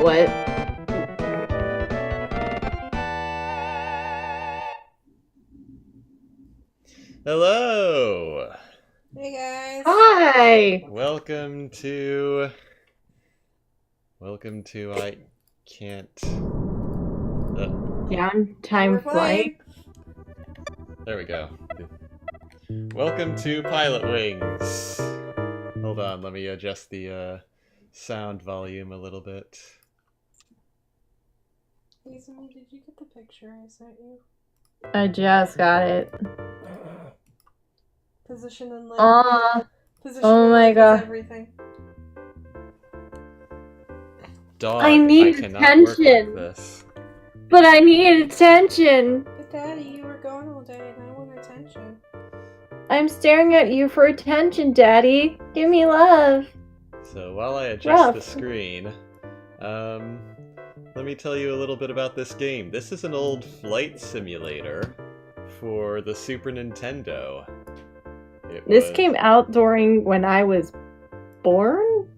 What? Hello! Hey guys! Hi! Welcome to... I can't... Downtime We're flight? playing. There we go. Welcome to Pilotwings! Hold on, let me adjust the sound volume a little bit. Izumi, did you get the picture I sent you? I just got it. Position and lift. Position Oh and my lift God. is everything. Dog, I need cannot work like attention. this. But I need attention! But Daddy, you were gone all day and I want attention. I'm staring at you for attention, Daddy. Give me love. So while I adjust the Rough. screen, let me tell you a little bit about this game. This is an old flight simulator for the Super Nintendo. This came out during when I was born?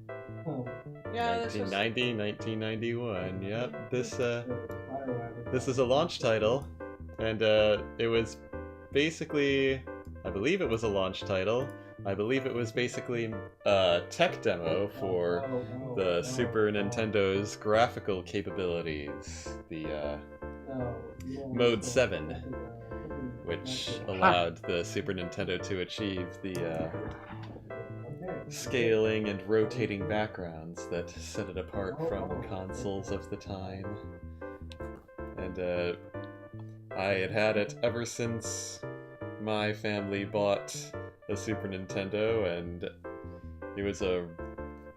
Yeah, 1990, 1991. Yep. This is a launch title, and it was basically, I believe it was a launch title. I believe it was basically a tech demo for the Super Nintendo's graphical capabilities, the Mode 7, which allowed the Super Nintendo to achieve the scaling and rotating backgrounds that set it apart from consoles of the time. And I had it ever since my family bought a Super Nintendo, and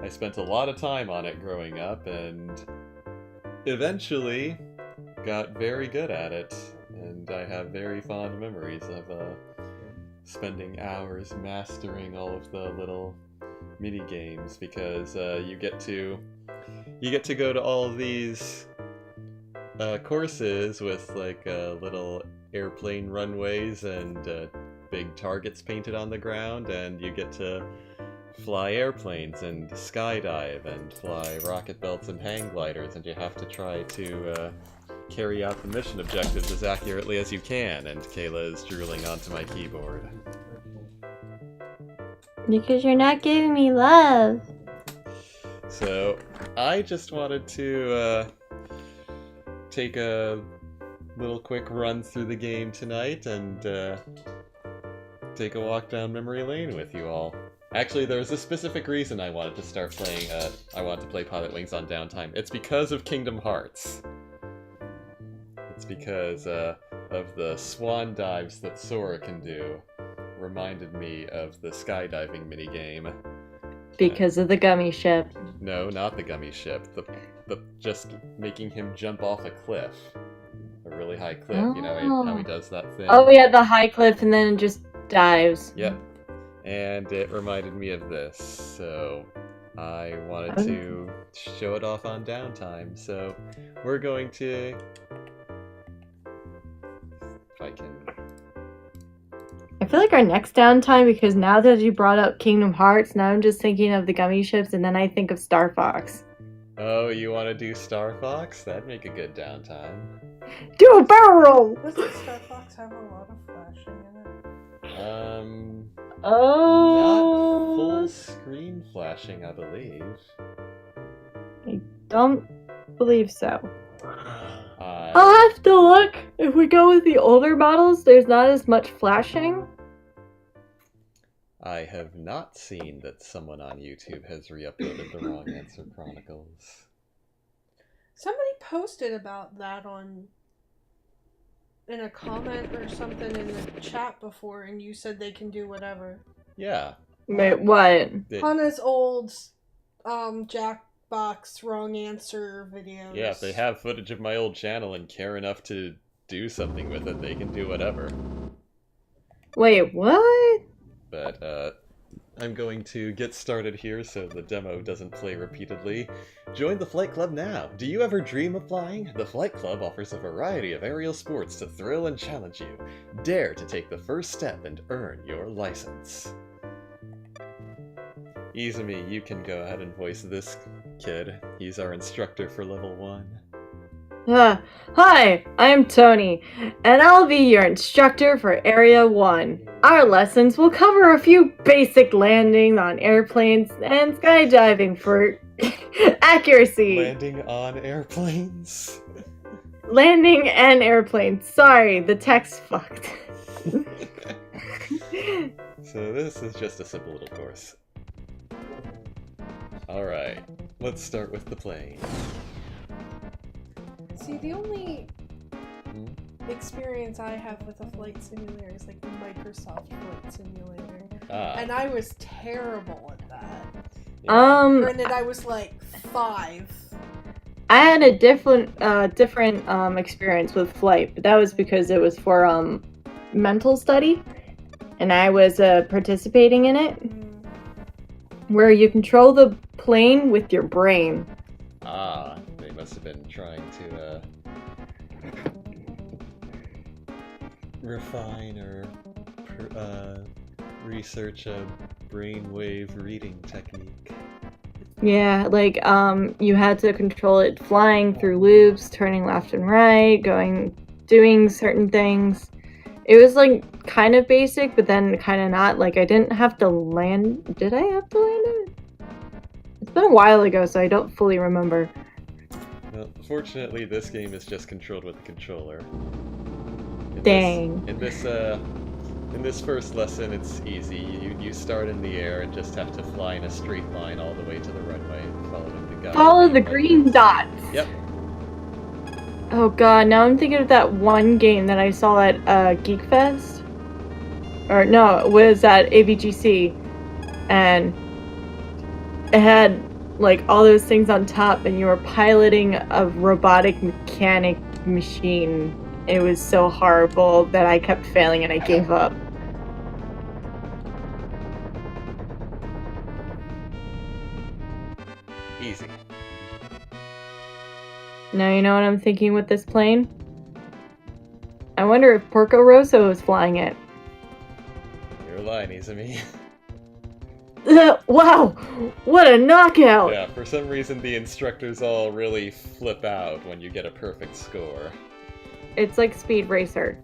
I spent a lot of time on it growing up, and eventually got very good at it, and I have very fond memories of spending hours mastering all of the little mini games, because you get to go to all of these courses with like little airplane runways and big targets painted on the ground, and you get to fly airplanes and skydive and fly rocket belts and hang gliders, and you have to try to carry out the mission objectives as accurately as you can, and Kayla is drooling onto my keyboard. Because you're not giving me love. So, I just wanted to take a little quick run through the game tonight and take a walk down memory lane with you all. Actually, there was a specific reason I wanted to start playing, I wanted to play Pilotwings on Downtime. It's because of Kingdom Hearts. It's because of the swan dives that Sora can do. Reminded me of the skydiving minigame. Because of the gummy ship. No, not the gummy ship. The just making him jump off a cliff. A really high cliff, you know how he does that thing? Oh yeah, the high cliff and then it just dives. Yep. And it reminded me of this, so I wanted to show it off on Downtime. So we're going to... If I can... I feel like our next Downtime, because now that you brought up Kingdom Hearts, now I'm just thinking of the gummy ships, and then I think of Star Fox. Oh, you want to do Star Fox? That'd make a good Downtime. Do a barrel roll! Doesn't Star Fox have a lot of flashing in it? Oh. Not full screen flashing, I believe. I don't believe so. I'll have to look. If we go with the older models, there's not as much flashing. I have not seen that someone on YouTube has re-uploaded the Wrong Answer Chronicles. Somebody posted about that in a comment or something in the chat before, and you said they can do whatever. Yeah. Wait, what? Hana's old Jackbox Wrong Answer videos. Yeah, if they have footage of my old channel and care enough to do something with it, they can do whatever. Wait, what? But, I'm going to get started here so the demo doesn't play repeatedly. Join the Flight Club now! Do you ever dream of flying? The Flight Club offers a variety of aerial sports to thrill and challenge you. Dare to take the first step and earn your license. Izumi, you can go ahead and voice this kid. He's our instructor for level 1. Hi, I'm Tony, and I'll be your instructor for Area 1. Our lessons will cover a few basic landings on airplanes and skydiving for accuracy. Landing on airplanes? Landing and airplanes. Sorry, the text fucked. So this is just a simple little course. Alright, let's start with the plane. See, the only experience I have with a flight simulator is like the Microsoft Flight Simulator. And I was terrible at that. Yeah. Granted, I was like 5. I had a different experience with flight, but that was because it was for mental study, and I was participating in it, where you control the plane with your brain. They must have been trying to refine or research a brainwave reading technique. Yeah, like you had to control it flying through loops, turning left and right, doing certain things. It was like kind of basic, but then kind of not. Like I didn't have to land. Did I have to land it? It's been a while ago, so I don't fully remember. Well, fortunately, this game is just controlled with the controller. Dang. In this first lesson, it's easy. You start in the air and just have to fly in a straight line all the way to the runway, following the guide. Follow the green dots. Yep. Oh god, now I'm thinking of that one game that I saw at Geek Fest. Or no, it was at AVGC. And it had like all those things on top, and you were piloting a robotic mechanic machine. It was so horrible that I kept failing and I gave up. Easy. Now you know what I'm thinking with this plane? I wonder if Porco Rosso is flying it. You're lying, Izumi. Wow! What a knockout! Yeah, for some reason the instructors all really flip out when you get a perfect score. It's like Speed Racer.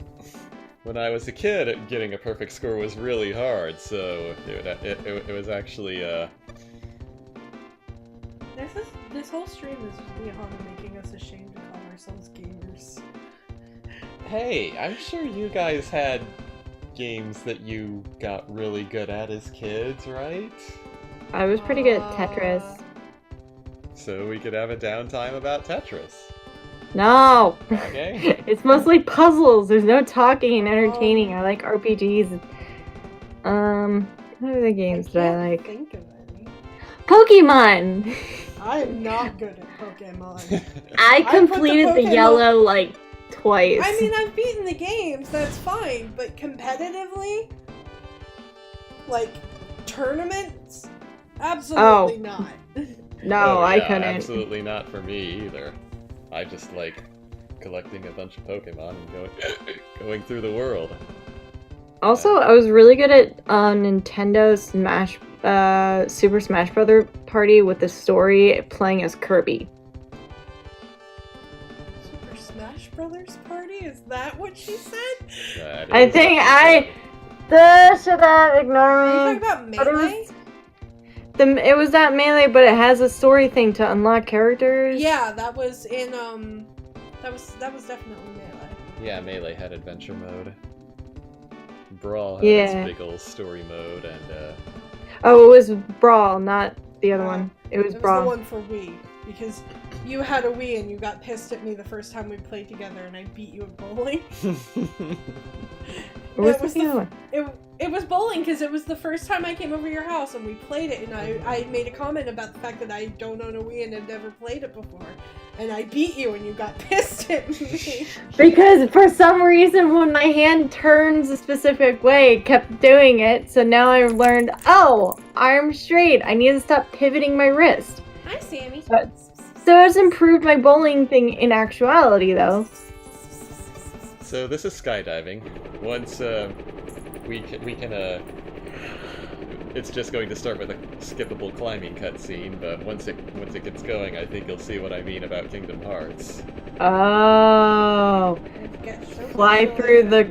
When I was a kid, getting a perfect score was really hard, so it was actually, This whole stream is just Hana making us ashamed to call ourselves gamers. Hey, I'm sure you guys had games that you got really good at as kids, right? I was pretty good at Tetris. So we could have a downtime about Tetris. No! Okay. It's mostly puzzles. There's no talking and entertaining. I like RPGs. What are the games that I like? Think of any. Pokemon! I am not good at Pokemon. I completed the yellow like twice. I mean, I've beaten the games, that's fine, but competitively? Like, tournaments? Absolutely not. No, I couldn't. Absolutely not for me either. I just like collecting a bunch of Pokemon and going through the world. Also, I was really good at Nintendo Super Smash Bros. Party with the story playing as Kirby. Super Smash Brothers Party? Is that what she said? I think should have ignored Are me. you talking about Melee? It was that Melee, but it has a story thing to unlock characters. Yeah, that was in that was definitely Melee. Yeah, Melee had adventure mode. Brawl had its big ol' story mode, and Oh, it was Brawl, not the other one. It was Brawl. It was the one for Wii, because you had a Wii and you got pissed at me the first time we played together and I beat you at bowling. It was bowling because it was the first time I came over your house and we played it, and I made a comment about the fact that I don't own a Wii and had never played it before. And I beat you and you got pissed at me. Because for some reason when my hand turns a specific way, it kept doing it. So now I've learned, oh, arm straight. I need to stop pivoting my wrist. Hi, Sammy. So it's improved my bowling thing in actuality, though. So this is skydiving. Once we can it's just going to start with a skippable climbing cutscene, but once it gets going, I think you'll see what I mean about Kingdom Hearts. Oh, fly through the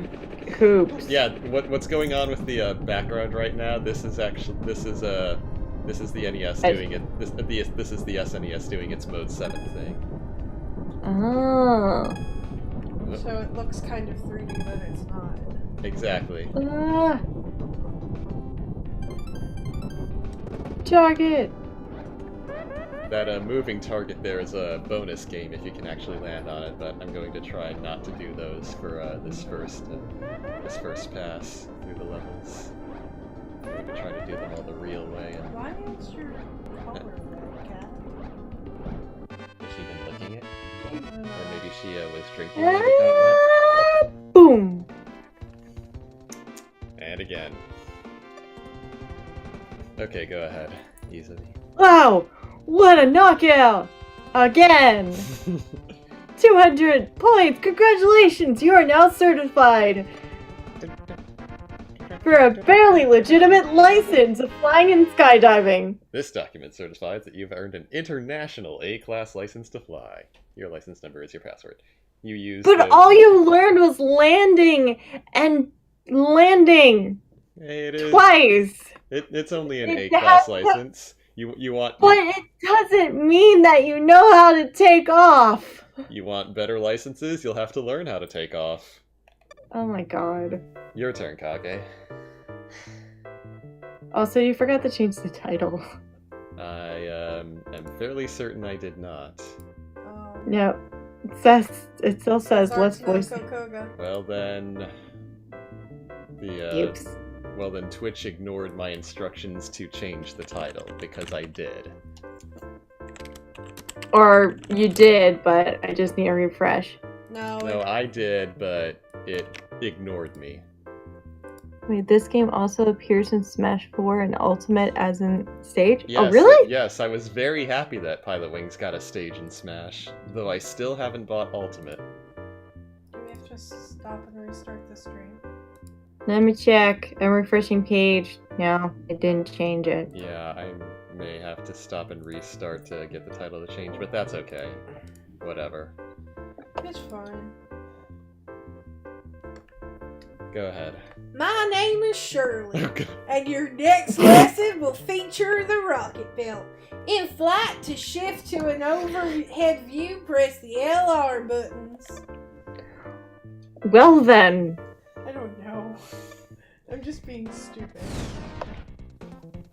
hoops. Yeah, what's going on with the background right now? This is the NES doing it. This is the SNES doing its Mode 7 thing. Oh. So it looks kind of 3D, but it's not. Exactly. Target. That moving target there is a bonus game if you can actually land on it, but I'm going to try not to do those for this first pass through the levels. I'm going to try to do them all the real way. And Why is your color red, Cat? has she been licking it? Or maybe she was drinking when it got wet? Boom. And again. Okay, go ahead. Easily. Wow! What a knockout! Again! 200 points! Congratulations! You are now certified for a barely legitimate license of flying and skydiving. This document certifies that you've earned an international A-class license to fly. Your license number is your password. You use But all you learned was landing and landing Hey, it is. twice! It's only an It A-class has- license. You want But it doesn't mean that you know how to take off! you want better licenses? You'll have to learn how to take off. Oh my god. Your turn, Kage. Also, you forgot to change the title. I am fairly certain I did not. No. It still says let's voice it. Kokoga. Well then, Oops. well then Twitch ignored my instructions to change the title because I did. Or you did, but I just need a refresh. No, I did, but it ignored me. Wait, this game also appears in Smash 4 and Ultimate as in stage? Yes, Oh, really? Yes, I was very happy that Pilotwings got a stage in Smash, though I still haven't bought Ultimate. Do we have to stop and restart the stream? Let me check. I'm refreshing page. No, it didn't change it. Yeah, I may have to stop and restart to get the title to change, but that's okay. Whatever. It's fine. Go ahead. My name is Shirley, Okay. and your next lesson will feature the rocket belt. In flight, to shift to an overhead view, press the LR buttons. Well then. I don't know. I'm just being stupid.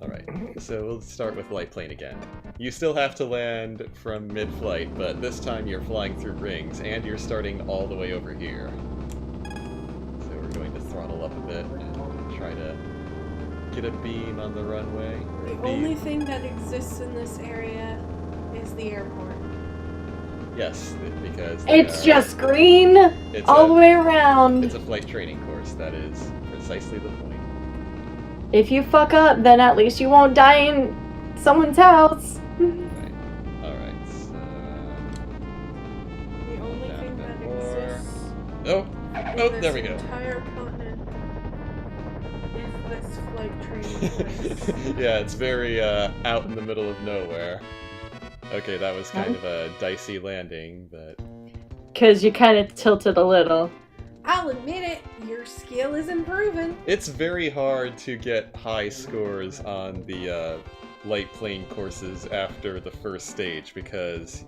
Alright, so we'll start with light plane again. You still have to land from mid-flight, but this time you're flying through rings, and you're starting all the way over here. So we're going to throttle up a bit and try to get a beam on the runway. The only thing that exists in this area is the airport. Yes, because It's just green it's all the a, way around. It's a flight training course, that is precisely the point. If you fuck up, then at least you won't die in someone's house. Right. Alright, so... The only down thing a that bit more. exists Oh! in Oh, this there we go. entire continent is this flight training place. Yeah, it's very out in the middle of nowhere. Okay, that was kind of a dicey landing, but... Because you kind of tilted a little. I'll admit it, your skill is improving. It's very hard to get high scores on the light plane courses after the first stage because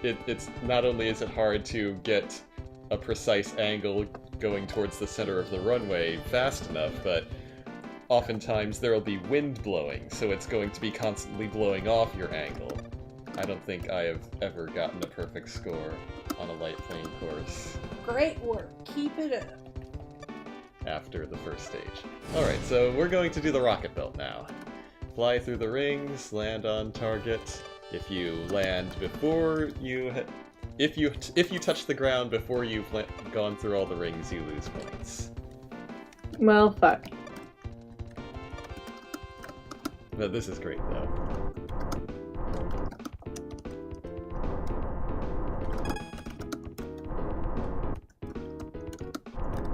it's not only is it hard to get a precise angle going towards the center of the runway fast enough, but oftentimes there will be wind blowing, so it's going to be constantly blowing off your angle. I don't think I have ever gotten a perfect score on a light plane course Great work, keep it up. after the first stage. Alright, so we're going to do the rocket belt now. Fly through the rings, land on target. If you land before you... If you touch the ground before you've gone through all the rings, you lose points. Well, fuck. But this is great, though.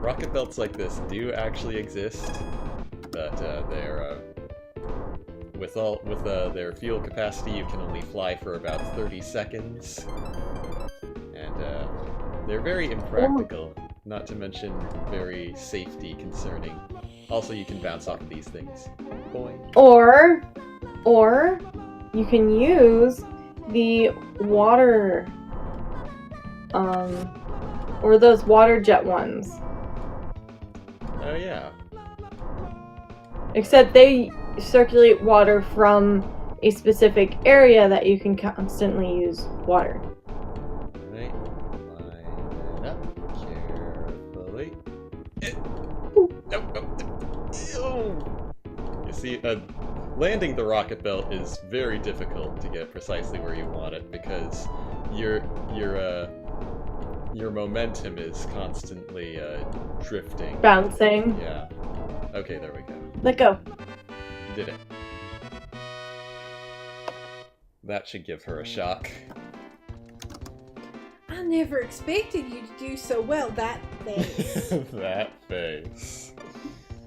Rocket belts like this do actually exist. But with their fuel capacity, you can only fly for about 30 seconds, and they're very impractical. Not to mention very safety concerning. Also, you can bounce off of these things. Boing. Or you can use the water, or those water jet ones. Oh yeah. Except they circulate water from a specific area that you can constantly use water. Right. Line it up carefully. You see, landing the rocket belt is very difficult to get precisely where you want it because your momentum is constantly drifting. Bouncing. Yeah. Okay, there we go. Let go. Did it. That should give her a shock. I never expected you to do so well. That face. That face.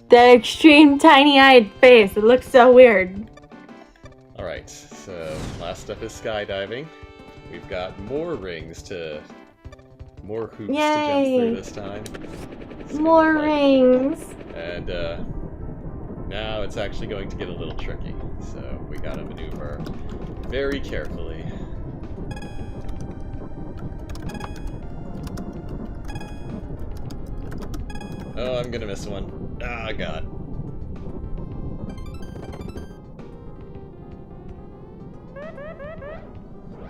That extreme tiny-eyed face. It looks so weird. Alright, so last up is skydiving. We've got more rings more hoops to jump through this time. More rings. And now it's actually going to get a little tricky. So we gotta maneuver very carefully. Oh, I'm gonna miss one. Ah, God.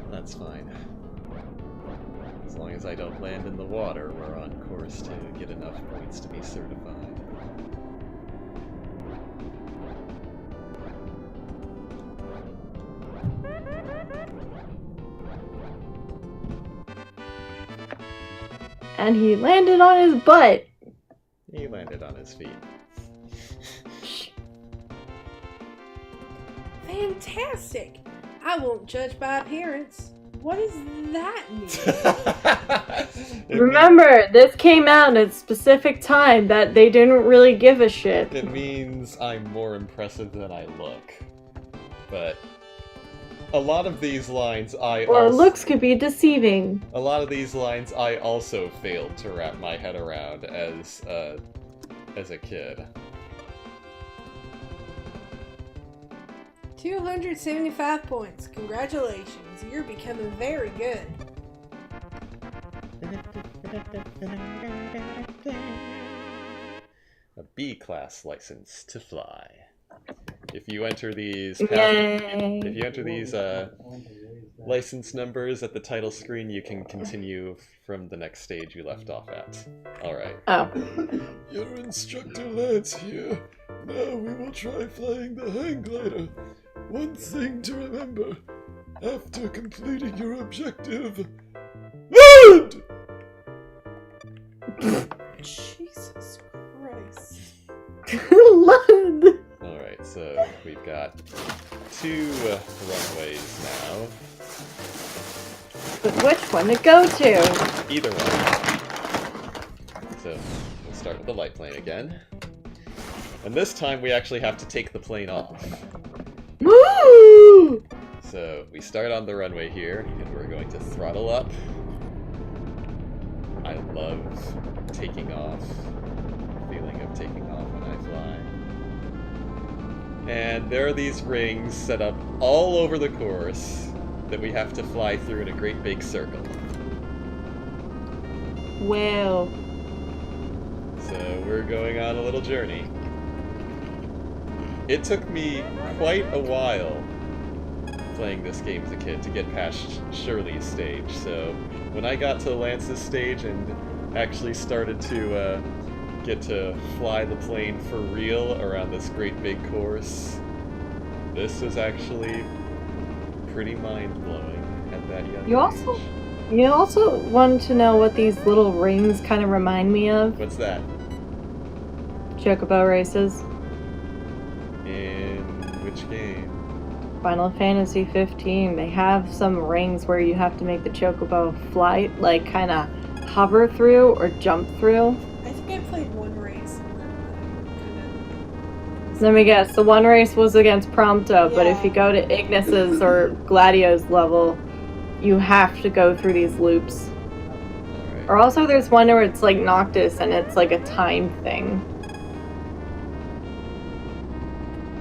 That's fine. As long as I don't land in the water, we're on course to get enough points to be certified. And he landed on his butt. He landed on his feet. Fantastic! I won't judge by appearance. What does that mean? Remember, this came out at a specific time that they didn't really give a shit. It means I'm more impressive than I look. But a lot of these lines Or looks could be deceiving. A lot of these lines I also failed to wrap my head around as a kid. 275 points. Congratulations. You're becoming very good. A B-class license to fly. If you enter these license numbers at the title screen, you can continue from the next stage you left off at. Alright. Oh. Your instructor Lance here. Now we will try flying the hang glider. One thing to remember. After completing your objective, land! Jesus Christ. Land! Alright, so we've got 2 runways now. But which one to go to? Either one. So, we'll start with the light plane again. And this time we actually have to take the plane off. Woo! So, we start on the runway here, and we're going to throttle up. I love taking off. The feeling of taking off when I fly. And there are these rings set up all over the course that we have to fly through in a great big circle. Wow. So we're going on a little journey. It took me quite a while playing this game as a kid to get past Shirley's stage, so when I got to Lance's stage and actually started to get to fly the plane for real around this great big course, this was actually pretty mind-blowing at that young age. You also want to know what these little rings kind of remind me of? What's that? Chocobo races. In which game? Final Fantasy 15. They have some rings where you have to make the Chocobo fly, like kind of hover through or jump through. I think I played one race and then kind of Let me guess, the one race was against Prompto, but if Yeah. you go to Ignis's or Gladio's level, you have to go through these loops. Alright. Or also there's one where it's like Noctis and it's like a time thing.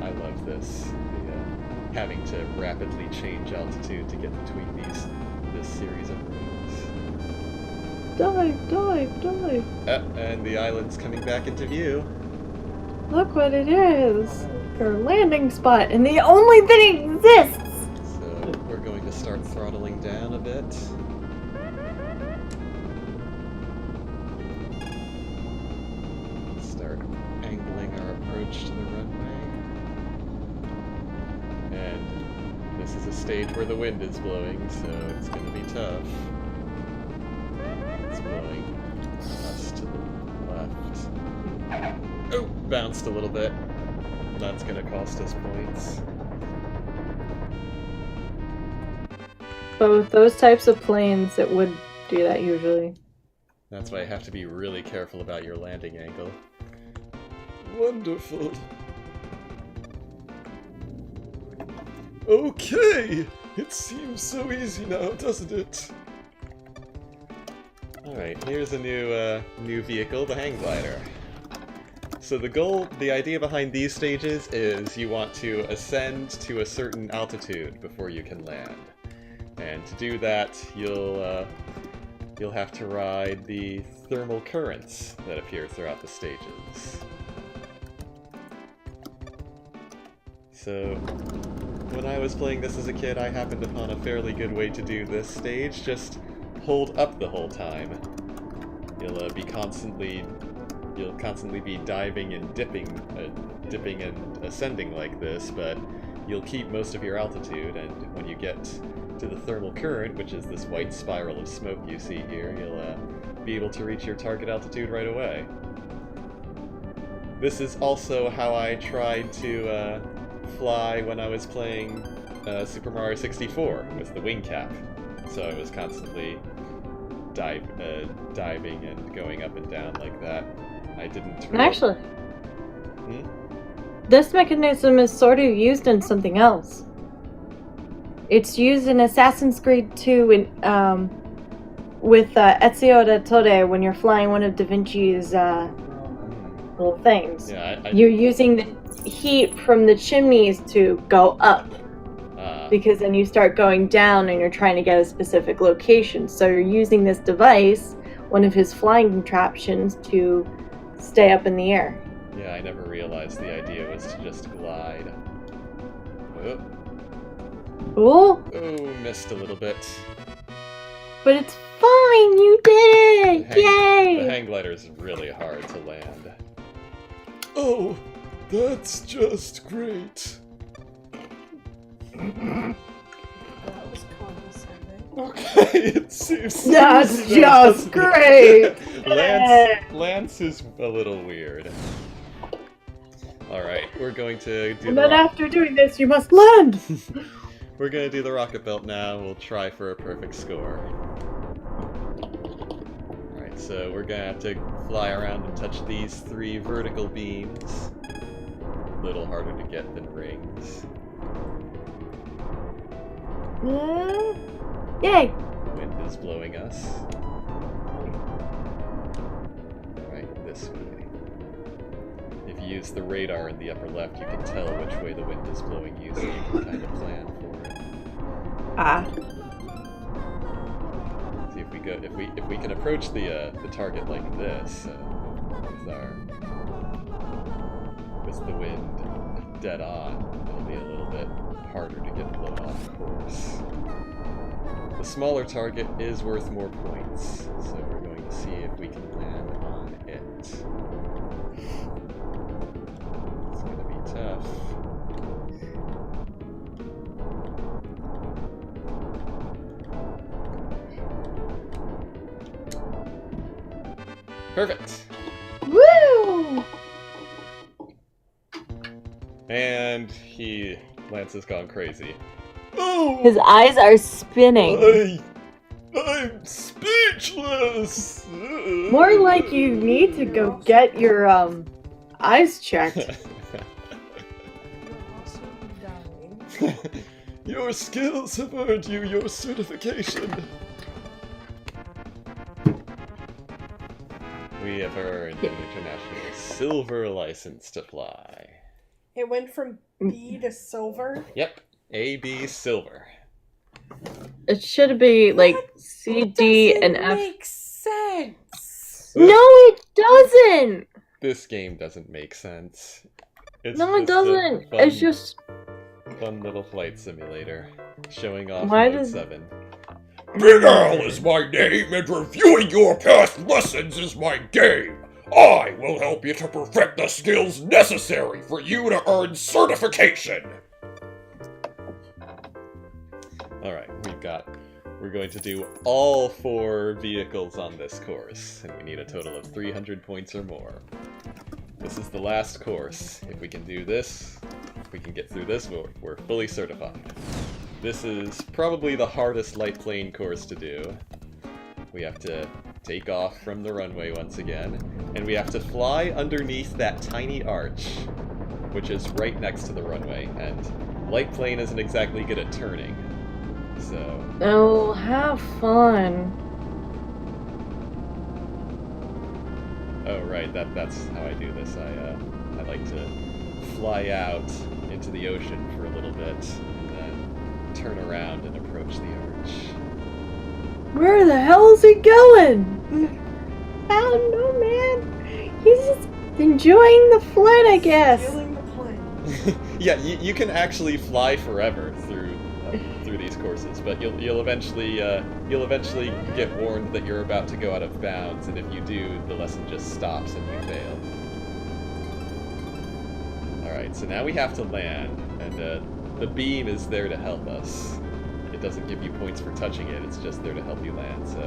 I love this. The, having to rapidly change altitude to get between this series of rings. Dive, dive, dive. And the island's coming back into view. Look what it is. Your landing spot, and the only thing that exists! So we're going to start throttling down a bit. Start angling our approach to the runway. And this is a stage where the wind is blowing, so it's going to be tough. It's blowing us to the left. Oh, bounced a little bit. That's going to cost us points. But with those types of planes, it would do that usually. That's why you have to be really careful about your landing angle. Wonderful. Okay! It seems so easy now, doesn't it? Alright, here's a new vehicle, the hang glider. So the idea behind these stages is you want to ascend to a certain altitude before you can land. And to do that, you'll have to ride the thermal currents that appear throughout the stages. So, when I was playing this as a kid, I happened upon a fairly good way to do this stage. Just hold up the whole time. You'll constantly be diving and dipping and ascending like this, but you'll keep most of your altitude, and when you get to the thermal current, which is this white spiral of smoke you see here, you'll be able to reach your target altitude right away. This is also how I tried to fly when I was playing Super Mario 64 with the wing cap. So I was constantly diving and going up and down like that. I didn't really... Actually, this mechanism is sort of used in something else. It's used in Assassin's Creed 2 with Ezio Auditore when you're flying one of Da Vinci's little things. Yeah, You're using the heat from the chimneys to go up. Because then you start going down and you're trying to get a specific location. So you're using this device, one of his flying contraptions, to stay up in the air. Yeah, I never realized the idea was to just glide. Oh, Ooh, missed a little bit. but it's fine, you did it! The Yay! hang glider is really hard to land. Oh, that's just great. That was condescending. Okay, it seems That's so, just doesn't great! it? Lance is a little weird. Alright, we're going to do And then after doing this, you must land! We're gonna do the rocket belt now. We'll try for a perfect score. Alright, so we're gonna have to fly around and touch these 3 vertical beams. A little harder to get than rings. Yay! Wind is blowing us. Right, this way. If you use the radar in the upper left, you can tell which way the wind is blowing you, so you can kind of plan for it. See if we can approach the target like this, with the wind dead on, it'll be a little bit harder to get blown off course. The smaller target is worth more points, so we're going to see if we can land on it. It's going to be tough. Perfect! Woo! And Lance has gone crazy. Oh! His eyes are spinning. I'm speechless! More like you need to go get your eyes checked. Your skills have earned you your certification. We have earned the international silver license to fly. It went from B to silver. Yep, AB silver. It should be like C, D, and Doesn't F. make sense. No, it doesn't! This game doesn't make sense. It's No, it just a doesn't. fun, It's just... fun little flight simulator. Showing off Why Mode does- 7. Big Al is my name, and reviewing your past lessons is my game. I will help you to perfect the skills necessary for you to earn certification. Alright, we're going to do all 4 vehicles on this course, and we need a total of 300 points or more. This is the last course. If we can do this, if we can get through this, we're fully certified. This is probably the hardest light plane course to do. We have to take off from the runway once again, and we have to fly underneath that tiny arch, which is right next to the runway, and light plane isn't exactly good at turning. So, Oh, have fun. oh right, that's how I do this. I like to fly out into the ocean for a little bit, and then turn around and approach the arch. Where the hell is he going? I don't know, man. He's just enjoying the flight, I guess. Stealing the plane. Yeah, you can actually fly forever through these courses, but you'll eventually get warned that you're about to go out of bounds, and if you do, the lesson just stops and you fail. Alright, so now we have to land, and the beam is there to help us. It doesn't give you points for touching it, it's just there to help you land, so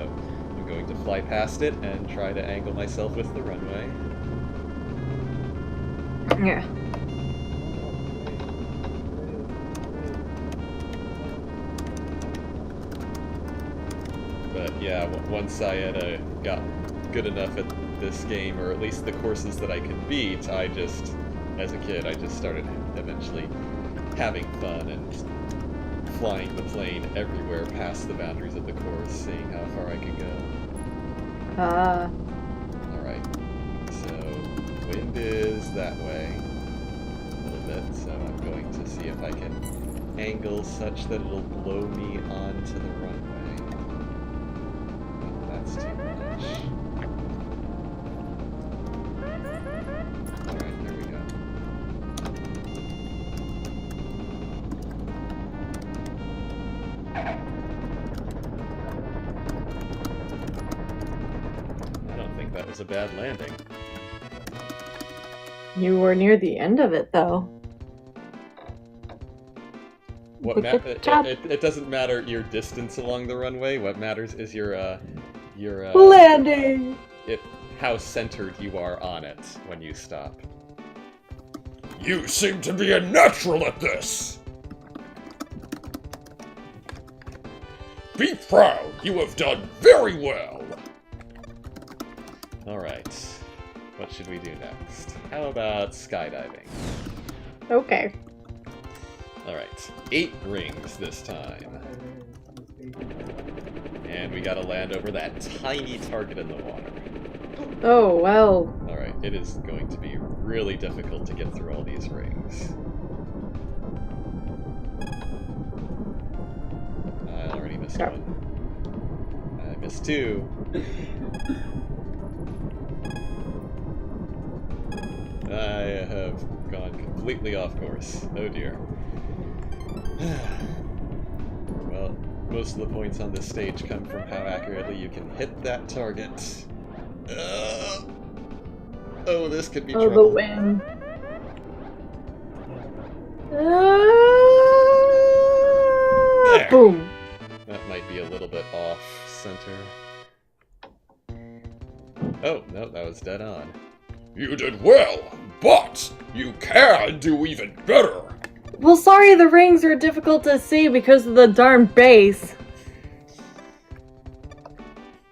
I'm going to fly past it and try to angle myself with the runway. Yeah. But yeah, once I had got good enough at this game, or at least the courses that I could beat, as a kid, I just started eventually having fun and flying the plane everywhere past the boundaries of the course, seeing how far I could go. Alright, so wind is that way a little bit, so I'm going to see if I can angle such that it'll blow me onto the runway. That's too much. Alright, there we go. I don't think that was a bad landing. You were near the end of it, though. What Good job. it doesn't matter your distance along the runway. What matters is your Landing! how centered you are on it when you stop. You seem to be a natural at this. Be proud, you have done very well. Alright. What should we do next? How about skydiving? Okay. Alright. 8 rings this time. And we gotta land over that tiny target in the water. Oh, well. Alright, it is going to be really difficult to get through all these rings. I already missed Yeah. one. I missed 2. I have gone completely off course. Oh dear. Well, most of the points on this stage come from how accurately you can hit that target. Oh, this could be Oh, the trouble. wind. There. Boom. That might be a little bit off center. Oh, no, that was dead on. You did well, but you can do even better. Well, sorry, the rings are difficult to see because of the darn base.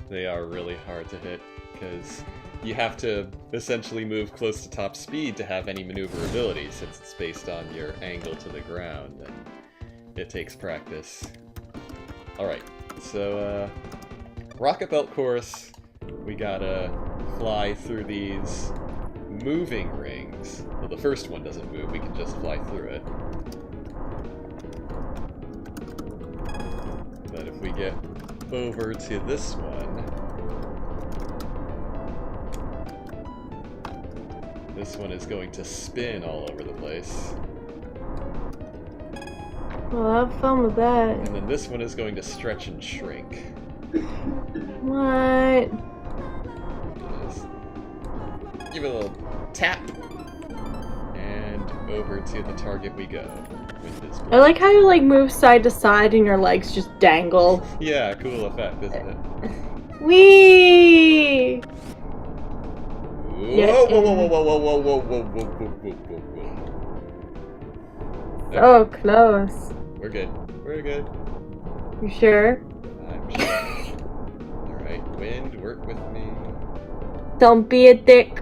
They are really hard to hit, because you have to essentially move close to top speed to have any maneuverability, since it's based on your angle to the ground. And it takes practice. Alright, so, Rocket Belt course, we gotta fly through these moving rings. Well, the first one doesn't move, we can just fly through it. But if we get over to this one, this one is going to spin all over the place. Well, have fun with that. And then this one is going to stretch and shrink. What? Just give it a little tap. And over to the target we go. With this I like how you like move side to side and your legs just dangle. Yeah, cool effect, isn't it? Whee! Whoa, Yeah, whoa, whoa, whoa, whoa, whoa, whoa, whoa, whoa, whoa, whoa, whoa, whoa. So close. We're good. We're good. You sure? I'm sure. Alright, wind, work with me. Don't be a dick.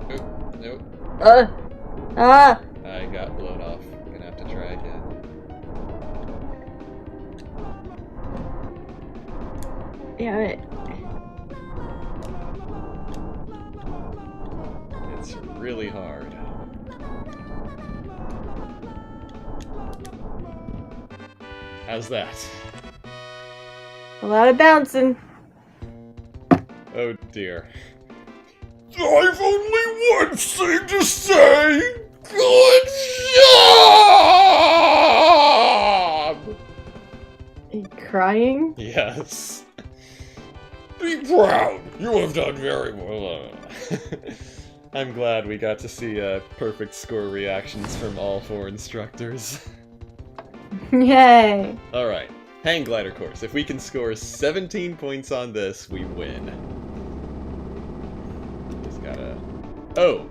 Nope, nope. Ah! I got blown off. Gonna have to try again. Damn it. It's really hard. How's that? A lot of bouncing. Oh dear. I've only one thing to say. Good job! Are you crying? Yes. Be proud. You have done very well. I'm glad we got to see perfect score reactions from all 4 instructors. Yay! Alright, hang glider course. If we can score 17 points on this, we win. Just gotta... Oh!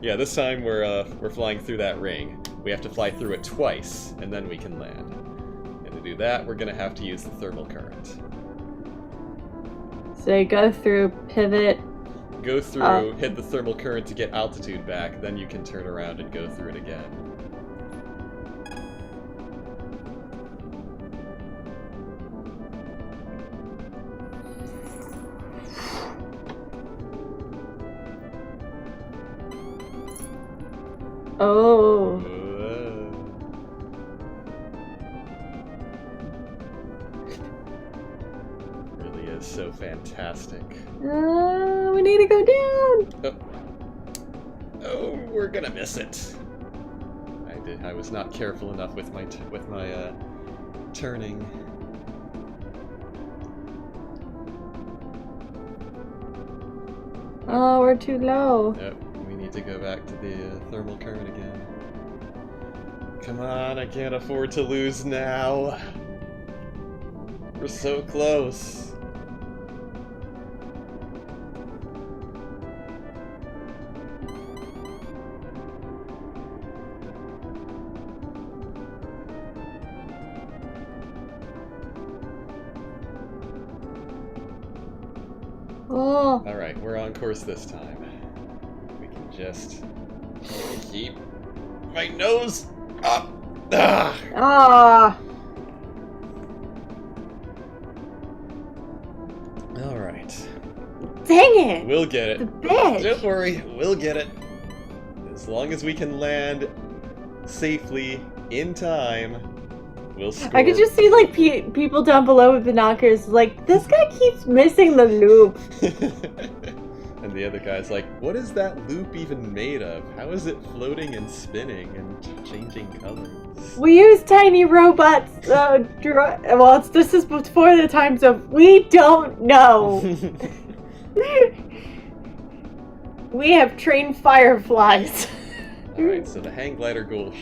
Yeah, this time we're flying through that ring. We have to fly through it twice, and then we can land. And to do that, we're gonna have to use the thermal current. So you go through, pivot. Go through, hit the thermal current to get altitude back, then you can turn around and go through it again. Oh. Really is so fantastic. We need to go down. Oh, we're gonna miss it. I was not careful enough with my turning. Oh, we're too low. Yep, we need to go back to the thermal current again. Come on, I can't afford to lose now. We're so close. Oh. Alright, we're on course this time. We can just keep my nose up. Ah! Ah. Alright. Dang it. We'll get The it. bitch. Don't worry, we'll get it. As long as we can land safely in time, we'll score. I could just see like people down below with binoculars like, this guy keeps missing the loop. And the other guy's like, what is that loop even made of? How is it floating and spinning and changing colors? We use tiny robots. This is before the times of we don't know. We have trained fireflies. Alright, so the hang glider goal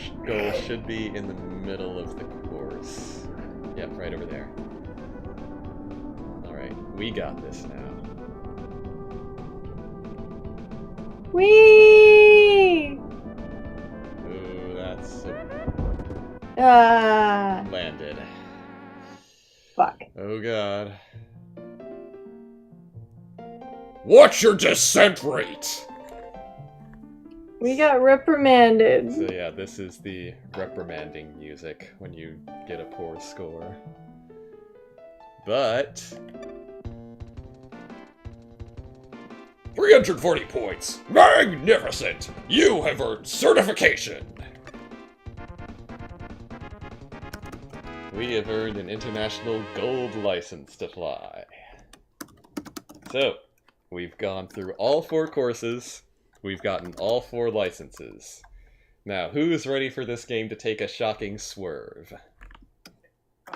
should be in the middle of the course. Yep, right over there. Alright, we got this now. Whee! Ooh, that's landed. Fuck. Oh god. What's your descent rate? We got reprimanded. So yeah, this is the reprimanding music when you get a poor score. But 340 points. Magnificent! You have earned certification. we have earned an international gold license to fly. So, we've gone through all 4 courses. We've gotten all 4 licenses. Now, who's ready for this game to take a shocking swerve?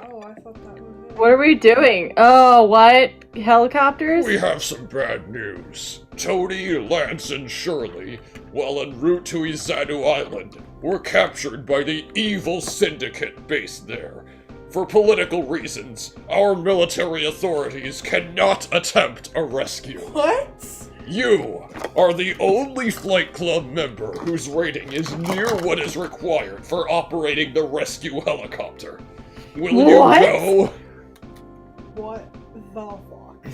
Oh, I thought that was it. What are we doing? Oh, what? Helicopters? We have some bad news. Tony, Lance, and Shirley, while en route to Izanu Island, were captured by the evil syndicate based there. For political reasons, our military authorities cannot attempt a rescue. What? You are the only Flight Club member whose rating is near what is required for operating the rescue helicopter. Will you What? go? What the fuck?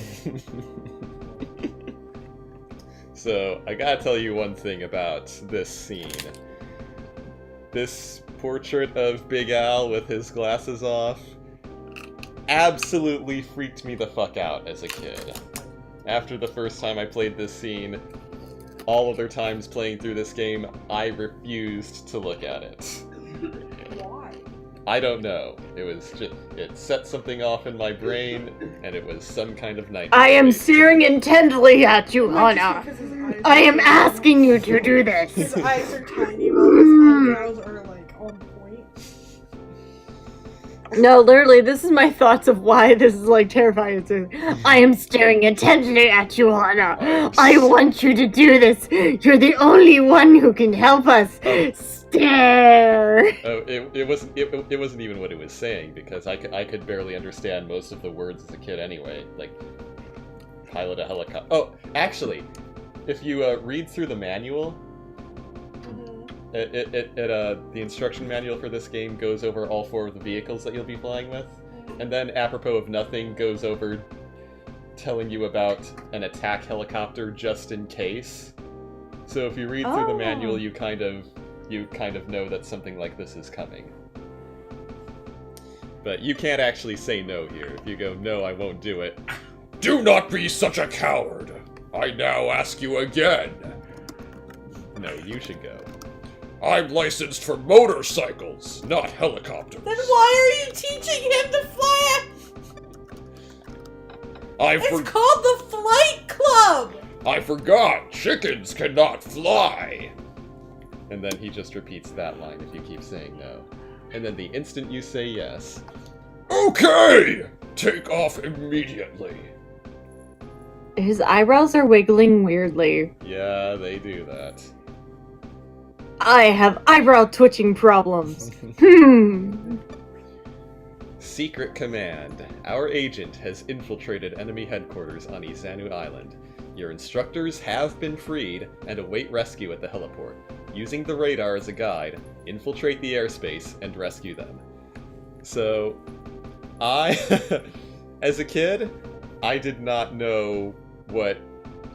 So, I gotta tell you one thing about this scene. This portrait of Big Al with his glasses off absolutely freaked me the fuck out as a kid. After the first time I played this scene, all other times playing through this game, I refused to look at it. Why? I don't know. It was just, it set something off in my brain, and it was some kind of nightmare. I am staring intently at you, Might just Hana. because his eyes I are am tiny. asking you to do this. His eyes are tiny while his eyebrows are like on point. No, literally, this is my thoughts of why this is like terrifying. I am staring intently at you, Hana. I want you to do this. You're the only one who can help us. Stare. Oh, it wasn't even what it was saying, because I could barely understand most of the words as a kid anyway. Like, pilot a helicopter. Oh, actually, if you read through the manual, the instruction manual for this game goes over all 4 of the vehicles that you'll be flying with, and then apropos of nothing goes over telling you about an attack helicopter just in case. So if you read through the manual, you kind of know that something like this is coming. But you can't actually say no here. If you go, no, I won't do it. Do not be such a coward. I now ask you again. No, you should go. I'm licensed for motorcycles, not helicopters. Then why are you teaching him to fly? It's called the Flight Club. I forgot. Chickens cannot fly. And then he just repeats that line if you keep saying no. And then the instant you say yes. Okay! Take off immediately. His eyebrows are wiggling weirdly. Yeah, they do that. I have eyebrow twitching problems. Secret Command. Our agent has infiltrated enemy headquarters on Izanu Island. Your instructors have been freed and await rescue at the heliport. Using the radar as a guide, infiltrate the airspace and rescue them. So, as a kid, I did not know what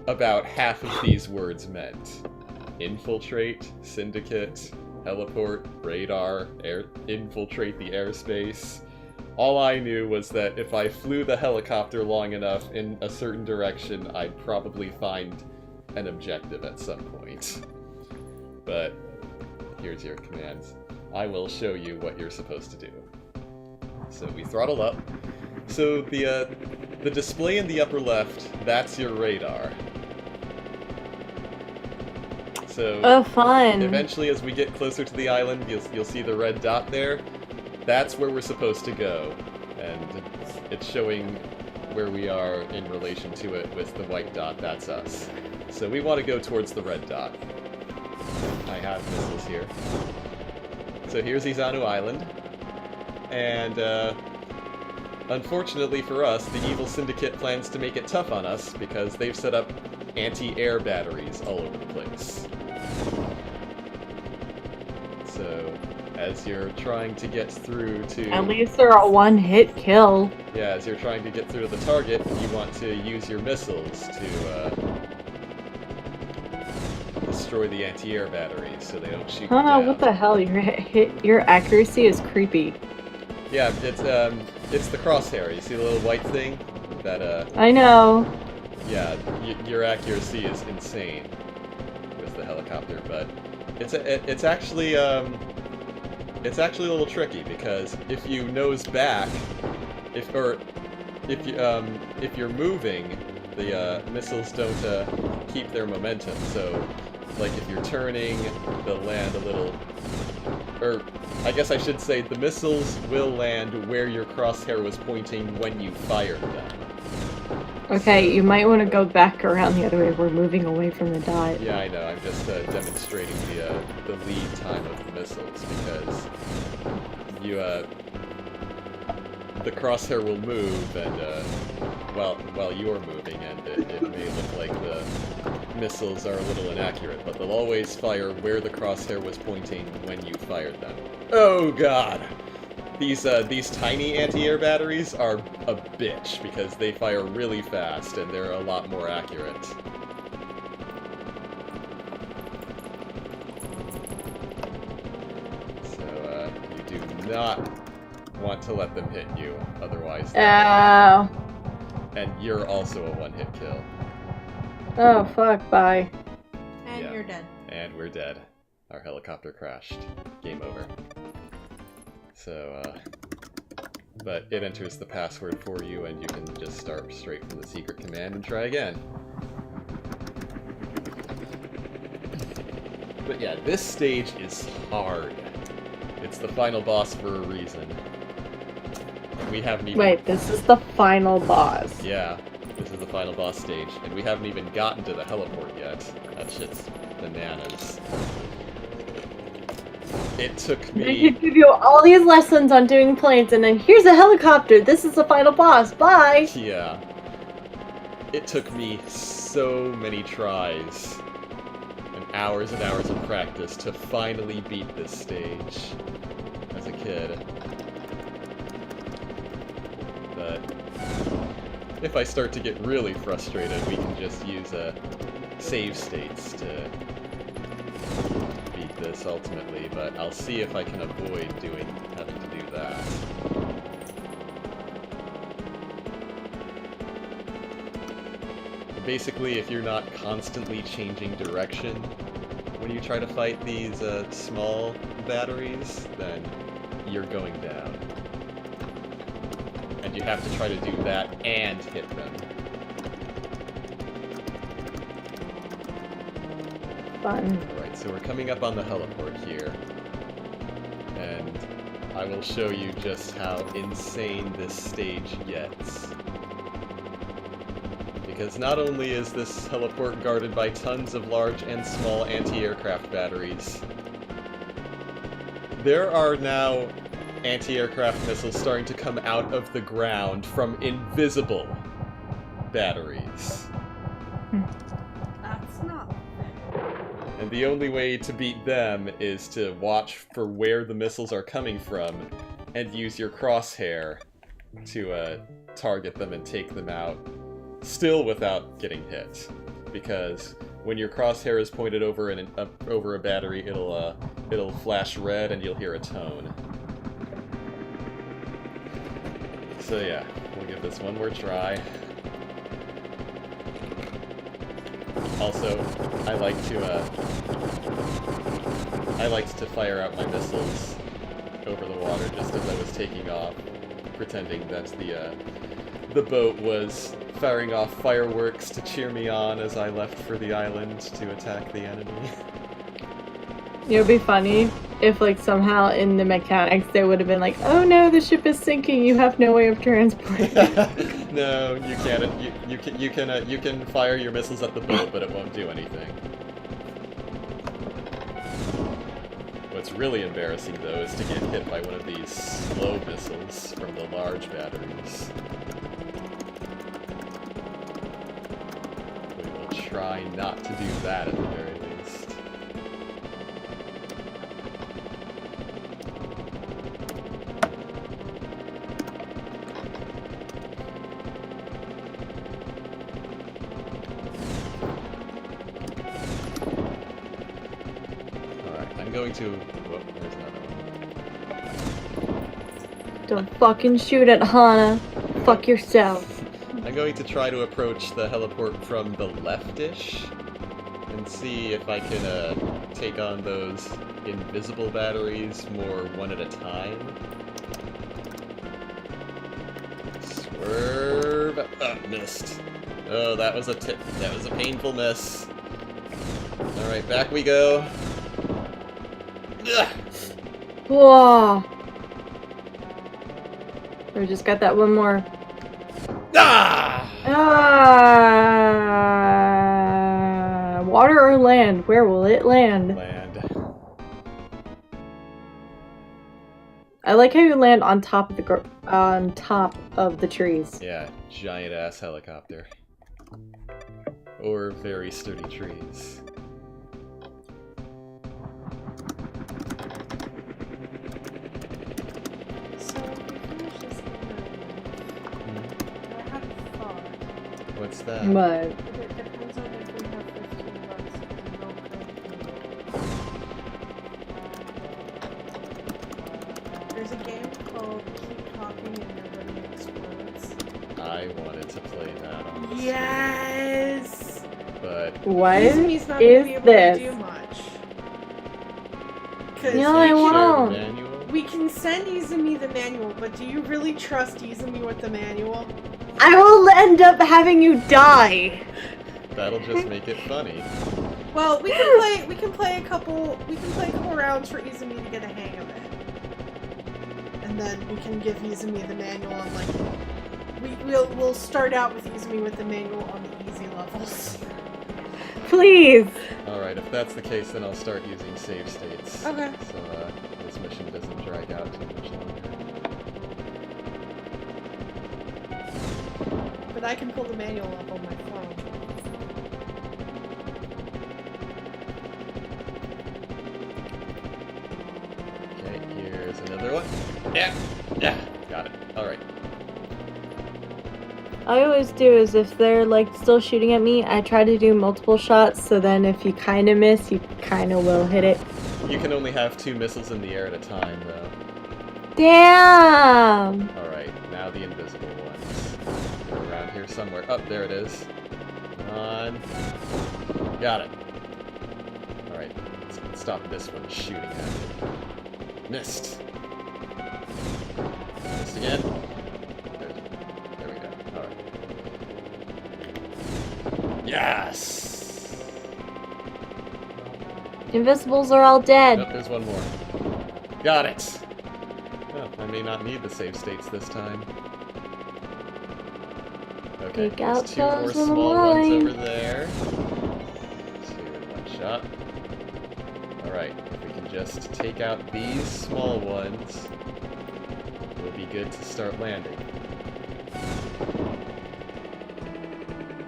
about half of these words meant. Infiltrate, syndicate, heliport, radar, infiltrate the airspace. All I knew was that if I flew the helicopter long enough in a certain direction, I'd probably find an objective at some point. But here's your commands. I will show you what you're supposed to do. So we throttle up. So the display in the upper left, that's your radar. So Oh, fun. eventually, as we get closer to the island, you'll see the red dot there. That's where we're supposed to go, and it's showing where we are in relation to it with the white dot. That's us. So we want to go towards the red dot. I have missiles here. So here's Izanu Island, and unfortunately for us, the evil syndicate plans to make it tough on us because they've set up anti-air batteries all over the place. So, as you're trying to get through to... At least they're a one-hit kill. Yeah, as you're trying to get through to the target, you want to use your missiles to destroy the anti-air batteries so they don't shoot you Huh, down. what the hell? Your accuracy is creepy. Yeah, it's the crosshair. You see the little white thing? That I know. yeah, your accuracy is insane with the helicopter, but it's actually a little tricky because if you nose back, if you're moving, the missiles don't keep their momentum. So, like if you're turning, they'll land a little. Or I guess I should say the missiles will land where your crosshair was pointing when you fired them. Okay, you might want to go back around the other way. We're moving away from the dot. Yeah, I know. I'm just demonstrating the lead time of the missiles because the crosshair will move and while you're moving, and it may look like the missiles are a little inaccurate, but they'll always fire where the crosshair was pointing when you fired them. Oh god! These tiny anti-air batteries are a bitch because they fire really fast and they're a lot more accurate. So you do not want to let them hit you, otherwise. Ow. And you're also a one-hit kill. Oh, fuck, bye. And Yeah. you're dead. And we're dead. Our helicopter crashed. Game over. So, but it enters the password for you, and you can just start straight from the secret command and try again. But yeah, this stage is hard. It's the final boss for a reason. We haven't even... Wait, this is the final boss. Yeah, this is the final boss stage, and we haven't even gotten to the heliport yet. That shit's bananas. It took They me... could give you all these lessons on doing planes, and then here's a helicopter. This is the final boss. Bye. Yeah. It took me so many tries and hours of practice to finally beat this stage as a kid. But if I start to get really frustrated, we can just use save states to beat this ultimately, but I'll see if I can avoid having to do that. Basically, if you're not constantly changing direction when you try to fight these small batteries, then you're going down. And you have to try to do that and hit them. Fun. Alright, so we're coming up on the heliport here. And I will show you just how insane this stage gets. Because not only is this heliport guarded by tons of large and small anti-aircraft batteries, there are now anti-aircraft missiles starting to come out of the ground from invisible batteries. That's not fair. And the only way to beat them is to watch for where the missiles are coming from and use your crosshair to target them and take them out, still without getting hit. Because when your crosshair is pointed over over a battery, it'll flash red and you'll hear a tone. So yeah, we'll give this one more try. Also, I liked to fire out my missiles over the water just as I was taking off, pretending that the boat was firing off fireworks to cheer me on as I left for the island to attack the enemy. It would be funny if, like, somehow in the mechanics they would have been like, "Oh no, the ship is sinking. You have no way of transporting." No, you can't. You can fire your missiles at the boat, but it won't do anything. What's really embarrassing, though, is to get hit by one of these slow missiles from the large batteries. We will try not to do that at the very least. going to... Whoop, there's another one. Don't fucking shoot at Hana. Fuck yourself. I'm going to try to approach the heliport from the left-ish and see if I can take on those invisible batteries more one at a time. Swerve! Missed. Oh, that was a painful miss. Alright, back we go. Ugh. Whoa. We just got that one more. Ah! Water or land? Where will it land? Land. I like how you land on top of the trees. Yeah, giant ass helicopter. Or very sturdy trees. So, if we finish this game, I have a thought. What's that? But It depends on if we have 15 bucks and no credit. There's a game called Keep Talking and Nobody Explodes. I wanted to play that on the Yes! Switch, but what Izumi's not is gonna be able this? to do much. 'Cause No, we I can- won't. share the manual? We can send Izumi the manual, but do you really trust Izumi with the manual? I will end up having you die. That'll just make it funny. Well, we can play a couple rounds for Izumi to get a hang of it. And then we can give Izumi the manual and we'll start out with Izumi with the manual on the easy levels. Please. Alright, if that's the case, then I'll start using save states. Okay. So this mission doesn't drag out too much longer. But I can pull the manual up on my phone. Okay, here's another one. Yeah! Yeah! Got it. Alright. I always do is if they're like still shooting at me, I try to do multiple shots so then if you kind of miss, you kind of will hit it. You can only have 2 missiles in the air at a time, though. Damn! Alright, now the invisible ones. They're around here somewhere. Oh, there it is. Come on. Got it. Alright, let's stop this one shooting at me. Missed. Missed again. There we go. Alright. Yes! Invisibles are all dead. Nope, there's one more. Got it! Oh, I may not need the save states this time. Okay, Take out there's 2 more those in the small ones line. over there. 2 in one shot. Alright, if we can just take out these small ones, we'll be good to start landing.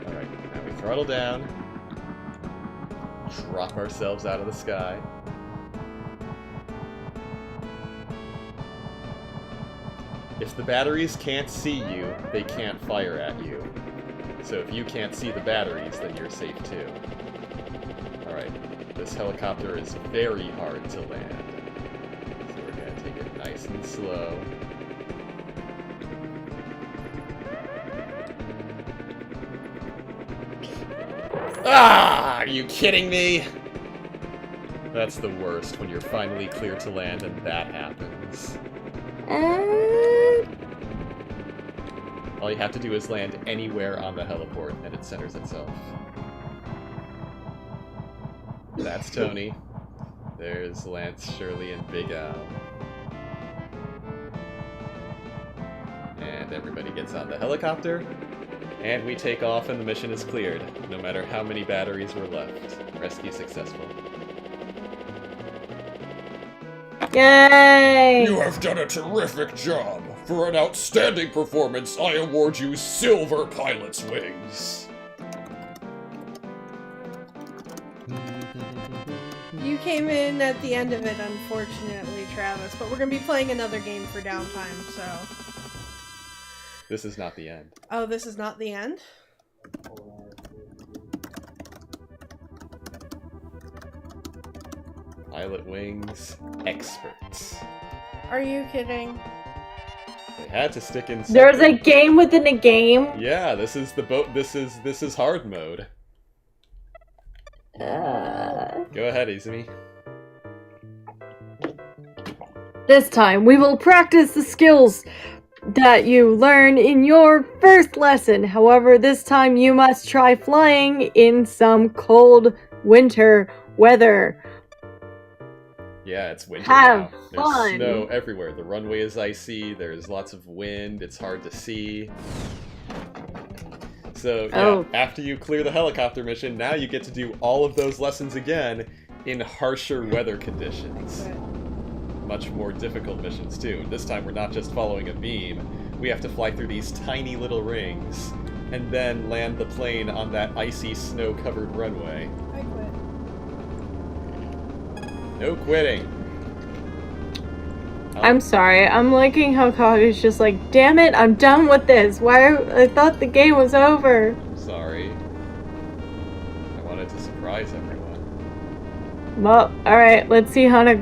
Alright, now we throttle down. Drop ourselves out of the sky. If the batteries can't see you, they can't fire at you. So if you can't see the batteries, then you're safe too. Alright, this helicopter is very hard to land. So we're gonna take it nice and slow. Ah! Are you kidding me? That's the worst, when you're finally clear to land and that happens. All you have to do is land anywhere on the heliport, and it centers itself. That's Tony. There's Lance, Shirley, and Big Al. And everybody gets on the helicopter, and we take off and the mission is cleared, no matter how many batteries were left. Rescue successful. Yay! You have done a terrific job. For an outstanding performance, I award you Silver Pilot's Wings. You came in at the end of it, unfortunately, Travis, but we're gonna be playing another game for Downtime, so... This is not the end. Oh, this is not the end? Pilotwings experts. Are you kidding? They had to stick in. There's a something. game within a game. Yeah, this is the boat. This is hard mode. Go ahead, Izumi. This time, we will practice the skills that you learn in your first lesson. However, this time you must try flying in some cold winter weather. Yeah, it's winter Have now. There's fun. snow everywhere. The runway is icy. There's lots of wind. It's hard to see. So, yeah, Oh. after you clear the helicopter mission, now you get to do all of those lessons again in harsher weather conditions. Much more difficult missions, too. This time we're not just following a beam. We have to fly through these tiny little rings and then land the plane on that icy, snow-covered runway. I quit. No quitting. I'm sorry. I'm liking how Kaga's just like, damn it, I'm done with this. Why? I thought the game was over. I'm sorry. I wanted to surprise everyone. Well, alright, let's see how to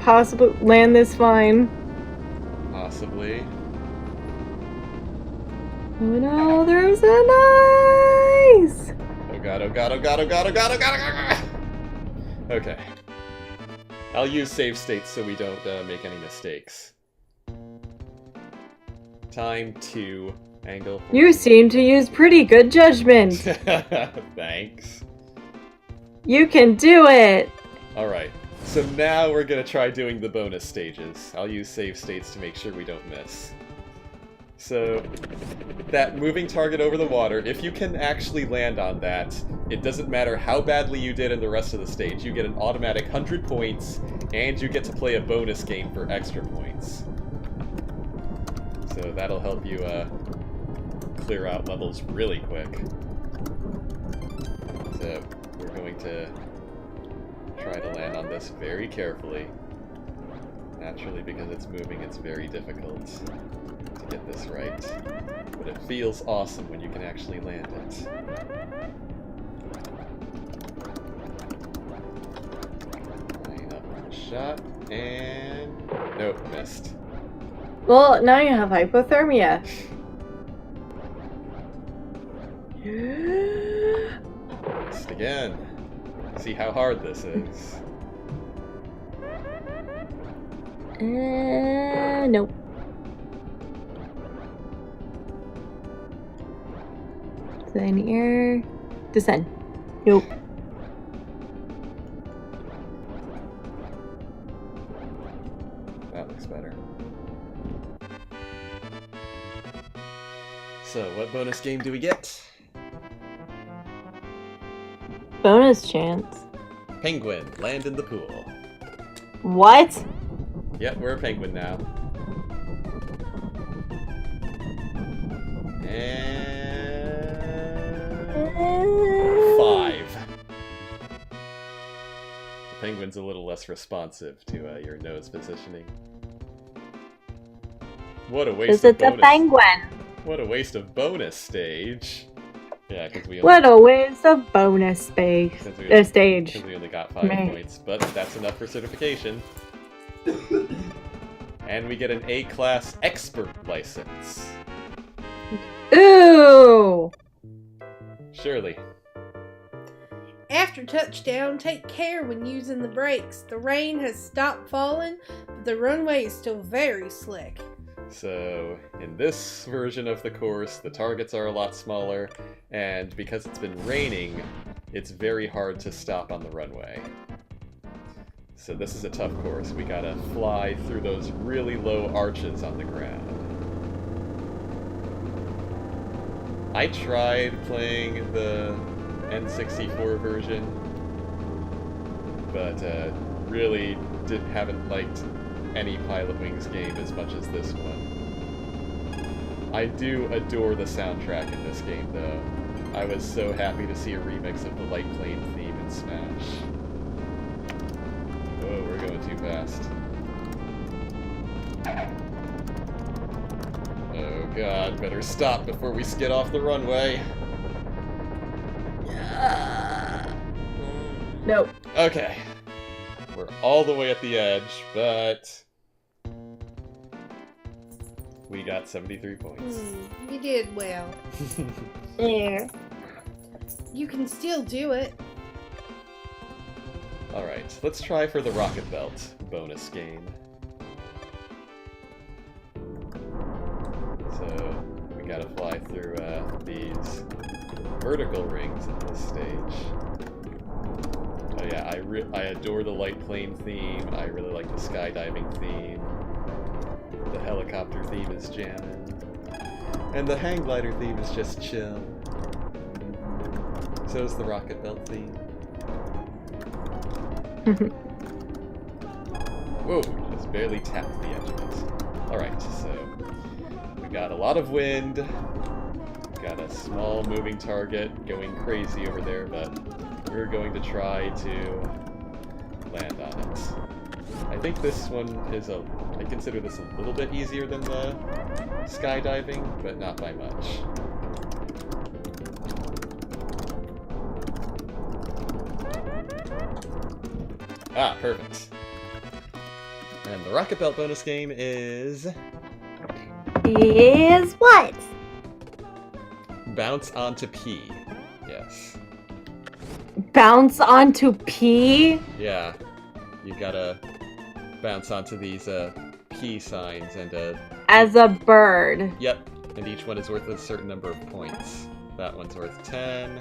possibly land this fine. Possibly. Oh no, there's an ice! Oh god, oh god, oh god, oh god, oh god, oh god, oh god! Okay. I'll use save states so we don't make any mistakes. Time to angle. You seem to use pretty good judgment. Thanks. You can do it! Alright, so now we're gonna try doing the bonus stages. I'll use save states to make sure we don't miss. So, that moving target over the water, if you can actually land on that, it doesn't matter how badly you did in the rest of the stage. You get an automatic 100 points, and you get to play a bonus game for extra points. So that'll help you clear out levels really quick. So we're going to try to land on this very carefully. Naturally, because it's moving, it's very difficult to get this right. But it feels awesome when you can actually land it. Line up a shot, and... nope, missed. Well, now you have hypothermia. Missed again. See how hard this is. Nope. Then air. Descend. Nope. That looks better. So, what bonus game do we get? Bonus chance. Penguin, land in the pool. What? Yep, we're a penguin now. And... 5. The penguin's a little less responsive to your nose positioning. What a waste Is of it the bonus. penguin? What a waste of bonus stage. Yeah, because we What a waste of bonus space. Stage. Because we only got 5 Meh. points, but that's enough for certification. And we get an A-class expert license. Ooh! Surely. After touchdown, take care when using the brakes. The rain has stopped falling, but the runway is still very slick. So, in this version of the course, the targets are a lot smaller, and because it's been raining, it's very hard to stop on the runway. So this is a tough course. We gotta fly through those really low arches on the ground. I tried playing the N64 version, but really haven't liked any Pilotwings game as much as this one. I do adore the soundtrack in this game, though. I was so happy to see a remix of the Light Plane theme in Smash. Oh, we're going too fast. Oh god, better stop before we skid off the runway. Nope. Okay. We're all the way at the edge, but we got 73 points. You did well. Yeah. You can still do it. Alright, let's try for the Rocket Belt bonus game. So, we gotta fly through these vertical rings at this stage. Oh yeah, I adore the light plane theme, I really like the skydiving theme. The helicopter theme is jammin'. And the hang glider theme is just chill. So is the Rocket Belt theme. Whoa, just barely tapped the edge of it. Alright, so we got a lot of wind. Got a small moving target going crazy over there, but we're going to try to land on it. I think this one is I consider this a little bit easier than the skydiving, but not by much. Ah, perfect. And the Rocket Belt bonus game is... Is what? Bounce onto P. Yes. Bounce onto P? Yeah. You gotta bounce onto these P signs and As a bird. Yep. And each one is worth a certain number of points. That one's worth 10.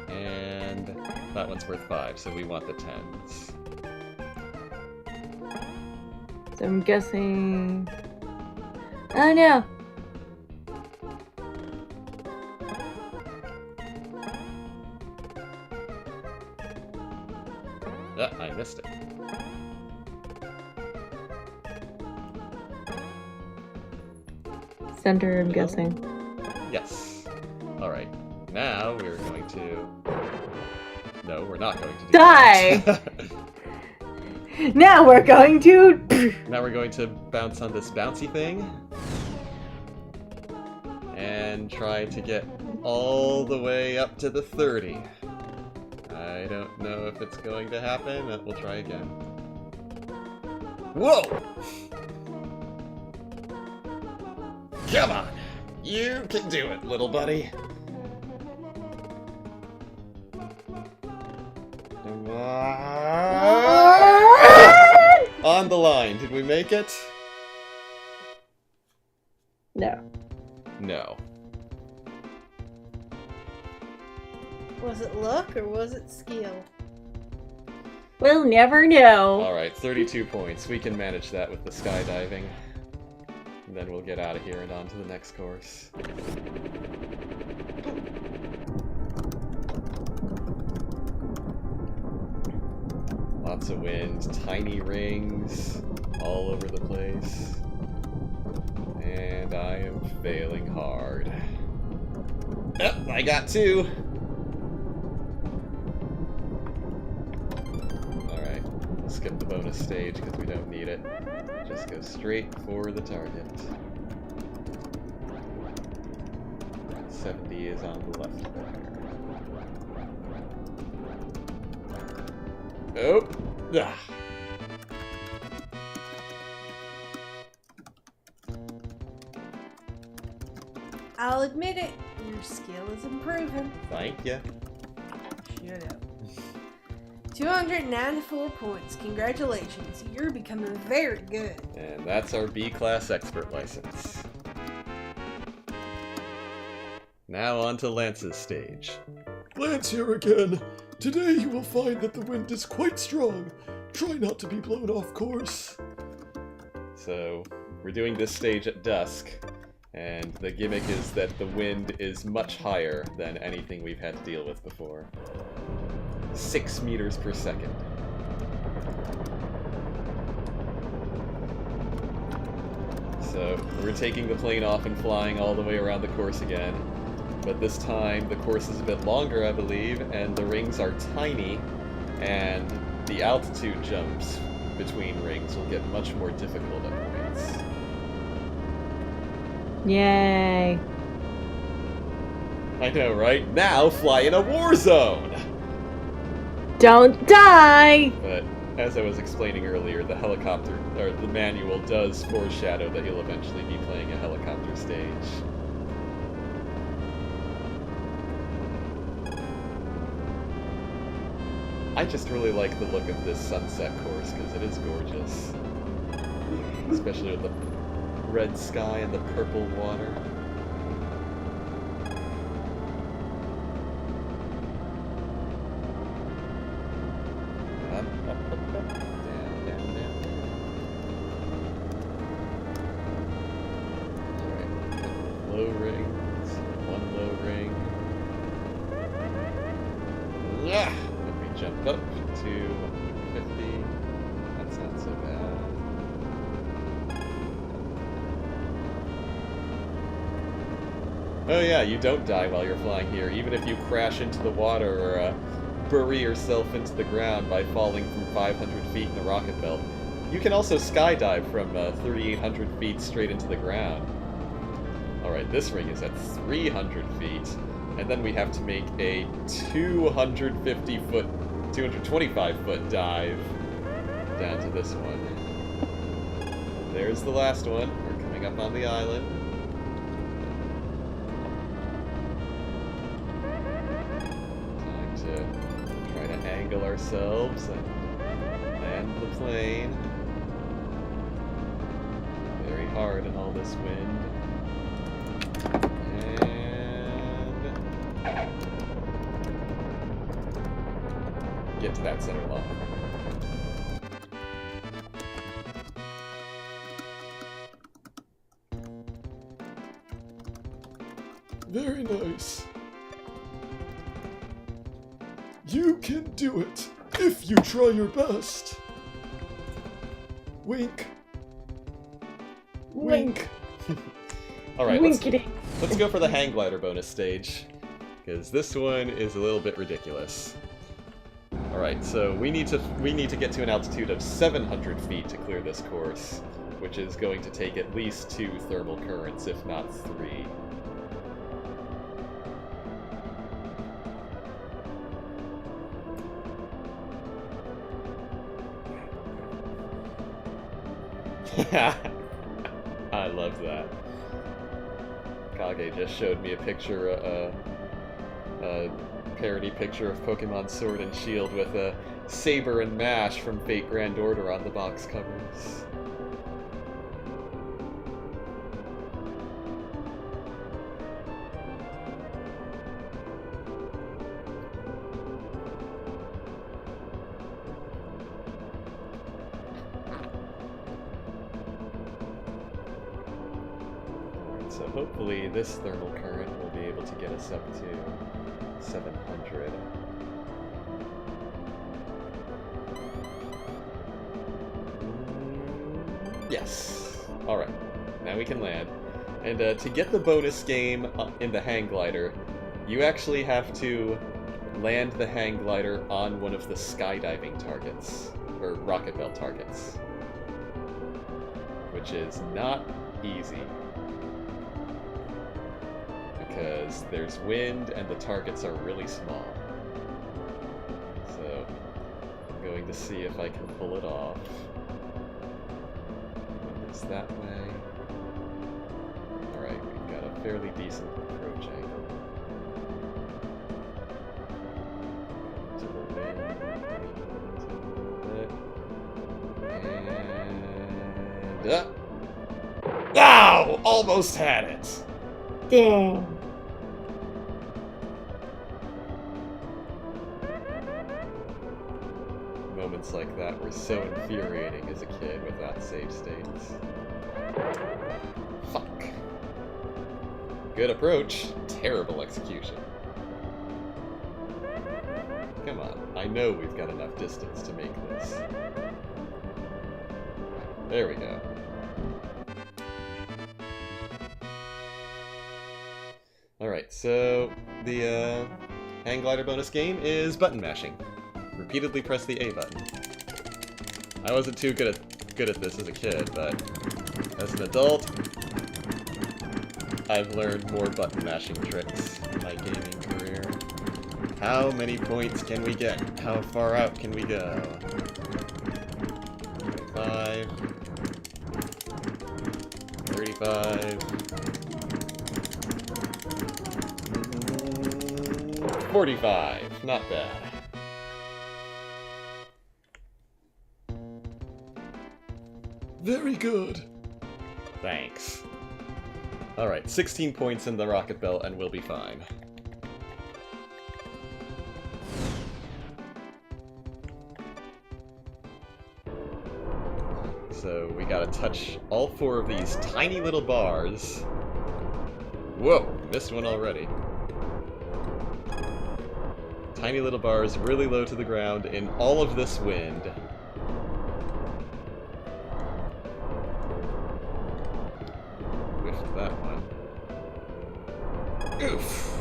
And that one's worth 5, so we want the 10s. So I'm guessing... Oh no! Ah, I missed it. Center, I'm guessing. Yes. Alright. Now we're going to... No, we're not going to do Die! that. Now we're going to... Now we're going to bounce on this bouncy thing. And try to get all the way up to the 30. I don't know if it's going to happen, but we'll try again. Whoa! Come on! You can do it, little buddy! Come on. On the line, did we make it? No. No. Was it luck or was it skill? We'll never know. Alright, 32 points. We can manage that with the skydiving. And then we'll get out of here and on to the next course. Lots of wind, tiny rings all over the place. And I am failing hard. Yep, I got 2! Alright, we'll skip the bonus stage because we don't need it. Just go straight for the target. 70 is on the left there. Oh! Ah. I'll admit it, your skill is improving. Thank ya. Shut up. 294 points. Congratulations. You're becoming very good. And that's our B-Class Expert license. Now on to Lance's stage. Lance here again. Today you will find that the wind is quite strong. Try not to be blown off course. So, we're doing this stage at dusk, and the gimmick is that the wind is much higher than anything we've had to deal with before. 6 meters per second. So, we're taking the plane off and flying all the way around the course again. But this time, the course is a bit longer, I believe, and the rings are tiny, and the altitude jumps between rings will get much more difficult at points. Yay. I know, right? Now fly in a war zone! Don't die! But as I was explaining earlier, the helicopter, or the manual does foreshadow that you'll eventually be playing a helicopter stage. I just really like the look of this sunset course because it is gorgeous. Especially with the red sky and the purple water. Up, up, up, up. Down, down, down. Alright, low rings. One low ring. Yeah! If we jump up to 150, that's not so bad. Oh yeah, you don't die while you're flying here, even if you crash into the water or bury yourself into the ground by falling from 500 feet in the rocket belt. You can also skydive from 3,800 feet straight into the ground. Alright, this ring is at 300 feet, and then we have to make a 250-foot, 225-foot dive down to this one. There's the last one. We're coming up on the island. Try to angle ourselves and land the plane. Very hard in all this wind. And get to that center line. Very nice. You can do it, if you try your best. Wink. Wink. Alright, Winkety. let's go for the hang glider bonus stage, because this one is a little bit ridiculous. Alright, so we need to get to an altitude of 700 feet to clear this course, which is going to take at least 2 thermal currents, if not 3. I love that. Kage just showed me a picture, a parody picture of Pokemon Sword and Shield with a Saber and Mash from Fate Grand Order on the box covers. So hopefully this thermal current will be able to get us up to 700. Yes. Alright. Now we can land. And to get the bonus game in the hang glider, you actually have to land the hang glider on one of the skydiving targets, or rocket belt targets. Which is not easy. Because there's wind and the targets are really small. So, I'm going to see if I can pull it off. Move this that way. Alright, we've got a fairly decent approach angle. To the wind, and up! Wow! Almost had it! Dang. Moments like that were so infuriating as a kid without save states. Fuck. Good approach, terrible execution. Come on, I know we've got enough distance to make this. There we go. Alright, so the hang glider bonus game is button mashing. Repeatedly press the A button. I wasn't too good at this as a kid, but as an adult, I've learned more button mashing tricks in my gaming career. How many points can we get? How far out can we go? 35. 35. 45. Not bad. Very good. Thanks. Alright, 16 points in the rocket belt and we'll be fine. So we gotta touch all 4 of these tiny little bars. Whoa, missed one already. Tiny little bars really low to the ground in all of this wind. Whiffed that one. Oof!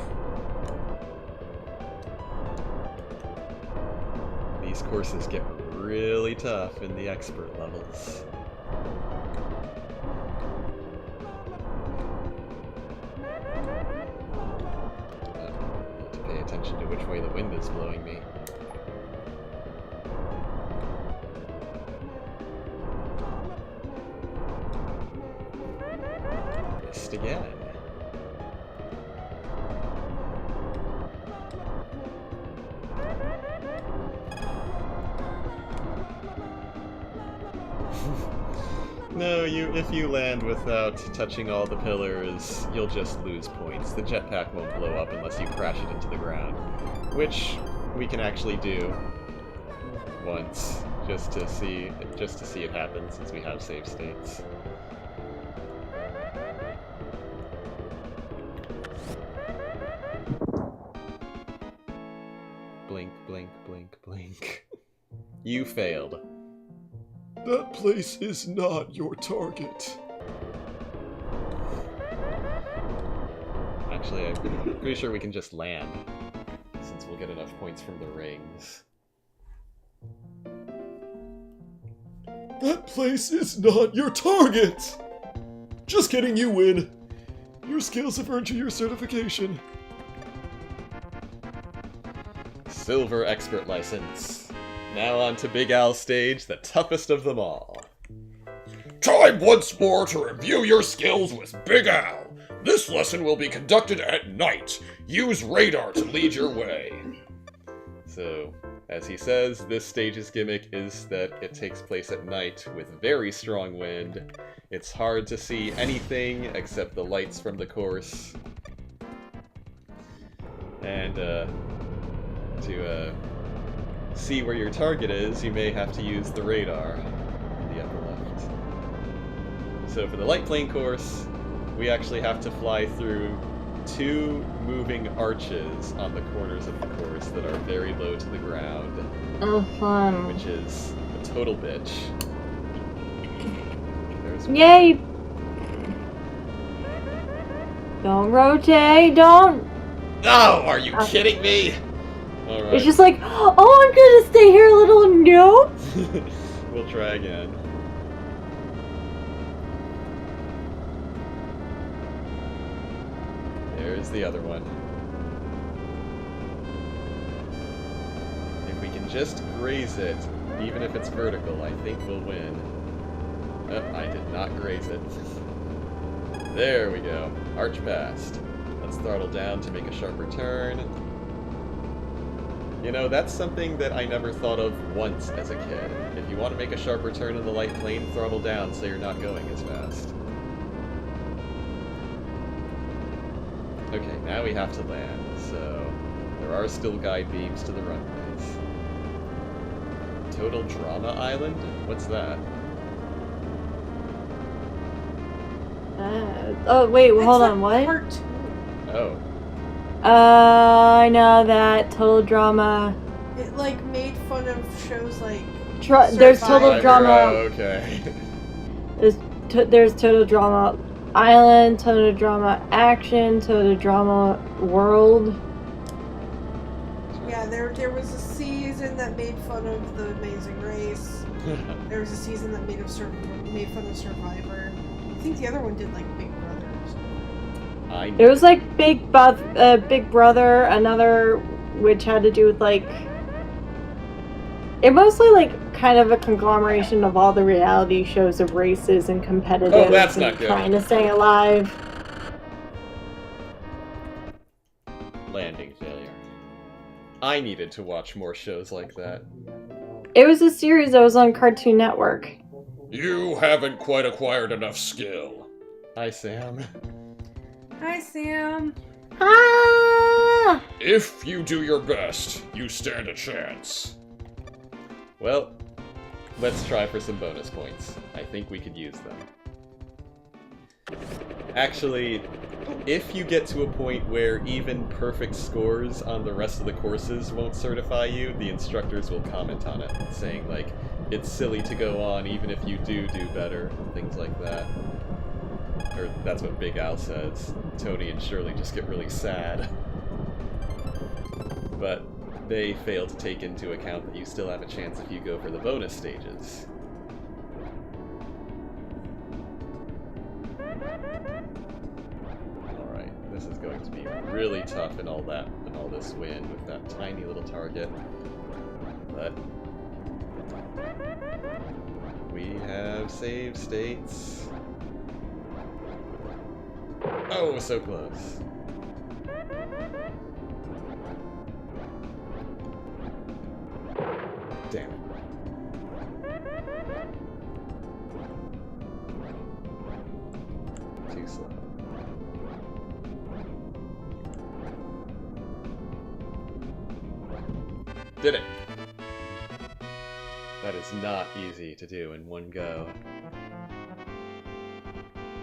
These courses get really tough in the expert levels. Need to pay attention to which way the wind is blowing me. Missed again. No, if you land without touching all the pillars, you'll just lose points. The jetpack won't blow up unless you crash it into the ground, which we can actually do once, just to see it happen, since we have save states. Blink, blink, blink, blink. You failed. That place is not your target. Actually, I'm pretty sure we can just land, since we'll get enough points from the rings. That place is not your target! Just kidding, you win. Your skills have earned you your certification. Silver Expert License. Now on to Big Al's stage, the toughest of them all. Time once more to review your skills with Big Al. This lesson will be conducted at night. Use radar to lead your way. So, as he says, this stage's gimmick is that it takes place at night with very strong wind. It's hard to see anything except the lights from the course. And, to see where your target is, you may have to use the radar in the upper left. So for the light plane course, we actually have to fly through 2 moving arches on the corners of the course that are very low to the ground. Oh, fun. Which is a total bitch. There's one. Yay! Don't rotate, don't! Oh, are you kidding me? Alright. It's just like, oh, I'm gonna stay here a little, nope! We'll try again. There's the other one. If we can just graze it, even if it's vertical, I think we'll win. Oh, I did not graze it. There we go. Arch past. Let's throttle down to make a sharper turn. You know, that's something that I never thought of once as a kid. If you want to make a sharper turn in the light plane, throttle down so you're not going as fast. Okay, now we have to land, so there are still guide beams to the runways. Total Drama Island? What's that? Oh, wait, well, hold on, what? Cartoon. Oh. I know that. Total Drama. It like made fun of shows like There's Total Survivor. Drama. Oh, okay. There's Total Drama Island, Total Drama Action, Total Drama World. Yeah, there was a season that made fun of The Amazing Race. There was a season that made fun of Survivor. I think the other one did like Big Brother or something. It was like Big Brother, another which had to do with like it mostly like kind of a conglomeration of all the reality shows of races and competitive Oh, that's and not good. trying to stay alive. Landing failure. I needed to watch more shows like that. It was a series that was on Cartoon Network. You haven't quite acquired enough skill. Hi, Sam. Hi, Sam. Ah! If you do your best, you stand a chance. Well, let's try for some bonus points. I think we could use them. Actually, if you get to a point where even perfect scores on the rest of the courses won't certify you, the instructors will comment on it, saying, like, it's silly to go on even if you do better, and things like that. Or that's what Big Al says. Tony and Shirley just get really sad. But they fail to take into account that you still have a chance if you go for the bonus stages. Alright, this is going to be really tough in all this wind with that tiny little target. But we have save states. Oh, so close. Damn it. Too slow. Did it! That is not easy to do in one go.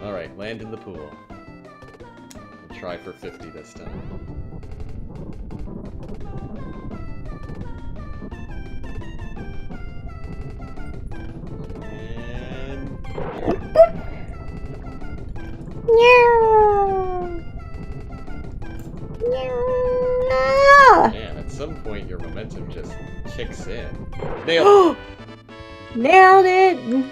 Alright, land in the pool. We'll try for 50 this time. Man, at some point your momentum just kicks in. Nailed it! Nailed it!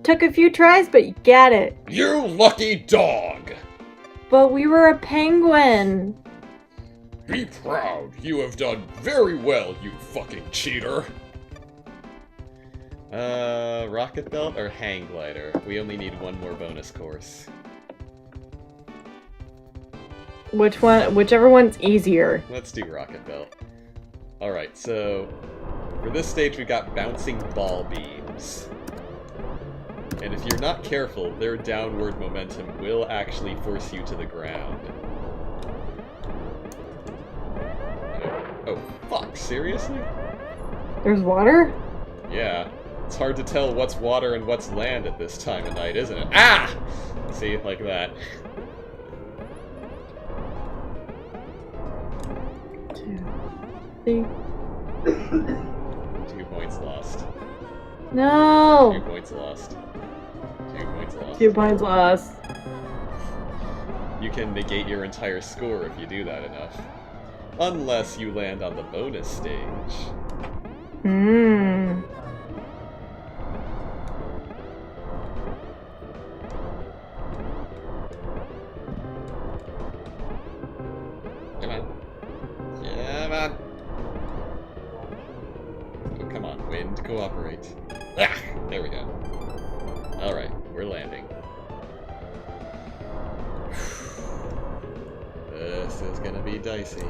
Took a few tries, but you got it. You lucky dog! But we were a penguin. Be proud. You have done very well, you fucking cheater. Rocket Belt or Hang Glider? We only need one more bonus course. Which one? Whichever one's easier. Let's do Rocket Belt. Alright, so for this stage we got bouncing ball beams. And if you're not careful, their downward momentum will actually force you to the ground. Oh, fuck, seriously? There's water? Yeah. It's hard to tell what's water and what's land at this time of night, isn't it? Ah! See, like that. 2, 3. 2 points lost. 2 No! points lost. 2 points lost. 2 points lost. You can negate your entire score if you do that enough. Unless you land on the bonus stage. Hmm. Come on. Come on. Oh, come on, wind, cooperate. Ah! There we go. Alright, we're landing. This is gonna be dicey.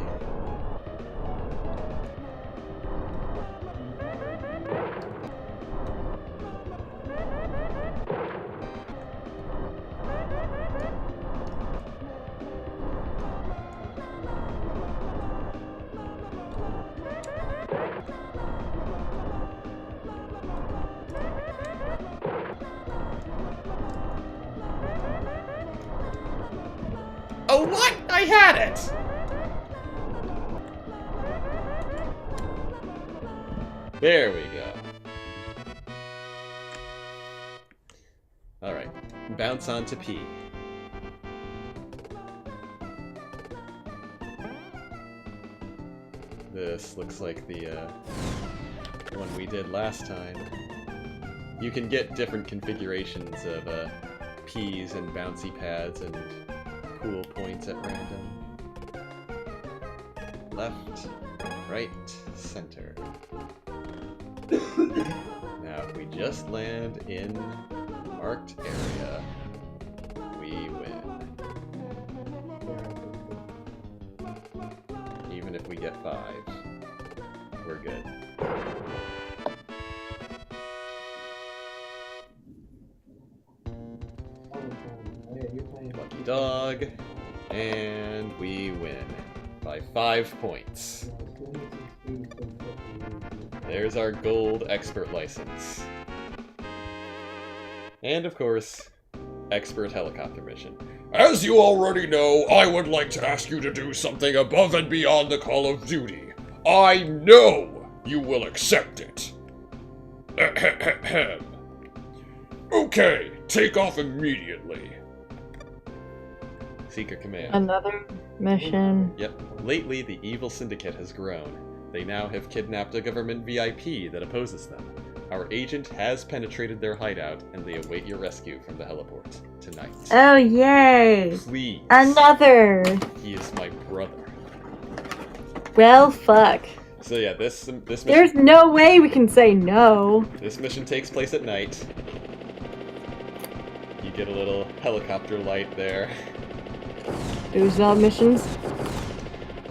Oh, what? I had it! There we go. Alright, bounce onto P. This looks like the one we did last time. You can get different configurations of P's and bouncy pads and cool points at random. left, right, center. Now, if we just land in the marked area, we win. Even if we get 5, we're good. Lucky dog, and we win by 5 points. There's our gold expert license. And of course, expert helicopter mission. As you already know, I would like to ask you to do something above and beyond the Call of Duty. I know you will accept it. Ahem. Okay, take off immediately. Secret command. Another mission. Yep. Lately, the evil syndicate has grown. They now have kidnapped a government VIP that opposes them. Our agent has penetrated their hideout, and they await your rescue from the heliport tonight. Oh, yay! Please. Another! He is my brother. Well, fuck. So yeah, this mission. There's no way we can say no. This mission takes place at night. You get a little helicopter light there. Those are missions.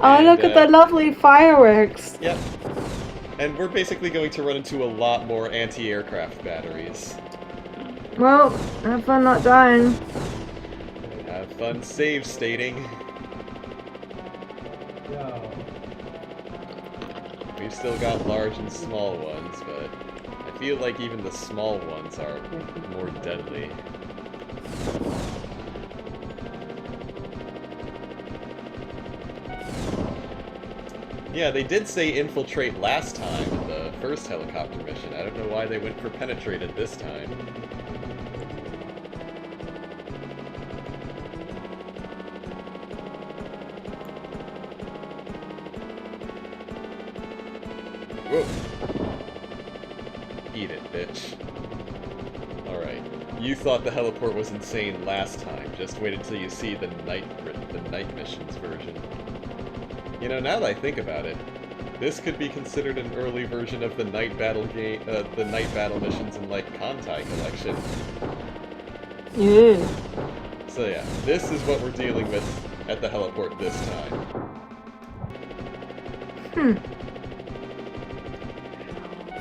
Oh, And, look at the lovely fireworks. Yep. And we're basically going to run into a lot more anti-aircraft batteries. Well, have fun not dying. Have fun save stating. We've still got large and small ones, but I feel like even the small ones are more deadly. Yeah, they did say infiltrate last time in the first helicopter mission. I don't know why they went for penetrated this time. Whoa. Eat it, bitch. Alright. You thought the heliport was insane last time. Just wait until you see the night missions version. You know, now that I think about it, this could be considered an early version of the night battle game, the night battle missions in like Kantai Collection. Yeah. So yeah, this is what we're dealing with at the heliport this time.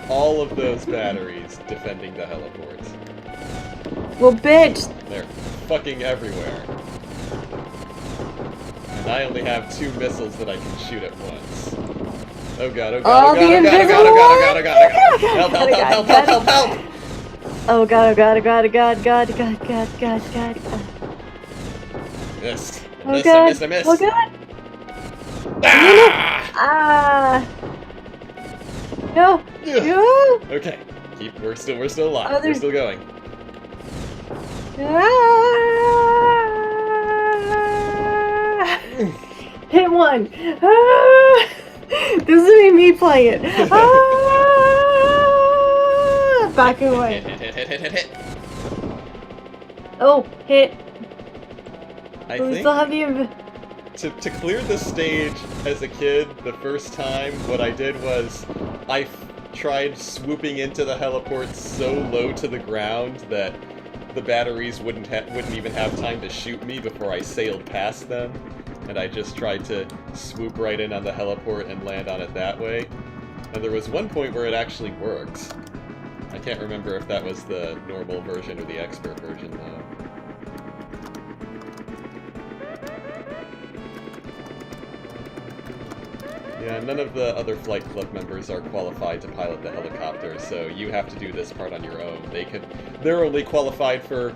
All of those batteries defending the heliport. Well, bitch. They're fucking everywhere. And I only have 2 missiles that I can shoot at once. Oh god, oh god, All oh god, the oh god, invisible oh god, oh god, oh god, oh god, oh god. Help, help, help, help, help, help, help! Oh god, oh god, oh god, oh god, god, god, god, god, god. Missed. I Oh missed, god. I missed, I missed. Oh god. Ah! Ah. No. No. Okay. We're still alive. Oh, We're there's- still going. Ah. Hit one. Ah. This is me playing it. Ah. Back away. Hit. Oh, hit. I We think still have the to clear the stage as a kid the first time, what I did was I tried swooping into the heliport so low to the ground that the batteries wouldn't even have time to shoot me before I sailed past them, and I just tried to swoop right in on the heliport and land on it that way. And there was one point where it actually worked. I can't remember if that was the normal version or the expert version though. Yeah, none of the other flight club members are qualified to pilot the helicopter, so you have to do this part on your own. They're only qualified for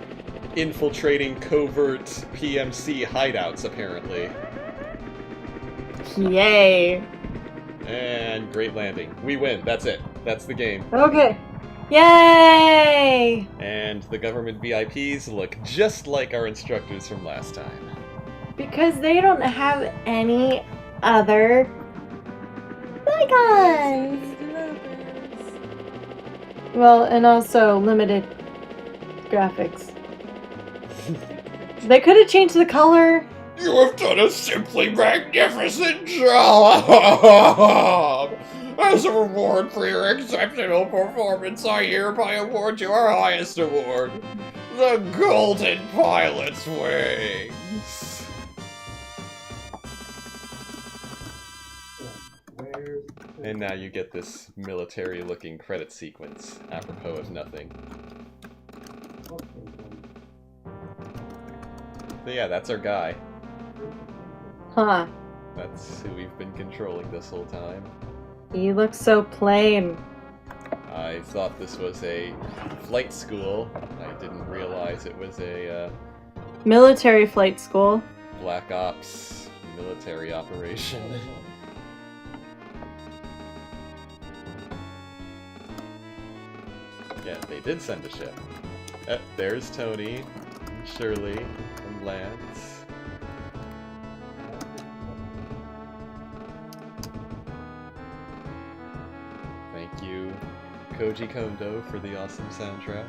infiltrating covert PMC hideouts, apparently. Yay. And great landing. We win. That's it. That's the game. Okay. Yay! And the government VIPs look just like our instructors from last time. Because they don't have any other icons. Well, and also limited graphics. They could have changed the color. You have done a simply magnificent job! As a reward for your exceptional performance, I hereby award you our highest award, the Golden Pilot's Wings! And now you get this military-looking credit sequence, apropos of nothing. But yeah, that's our guy. Huh. That's who we've been controlling this whole time. He looks so plain. I thought this was a flight school. I didn't realize it was a Military flight school. Black Ops military operation. Yeah, they did send a ship. There's Tony, and Shirley, and Lance. Thank you, Koji Kondo, for the awesome soundtrack.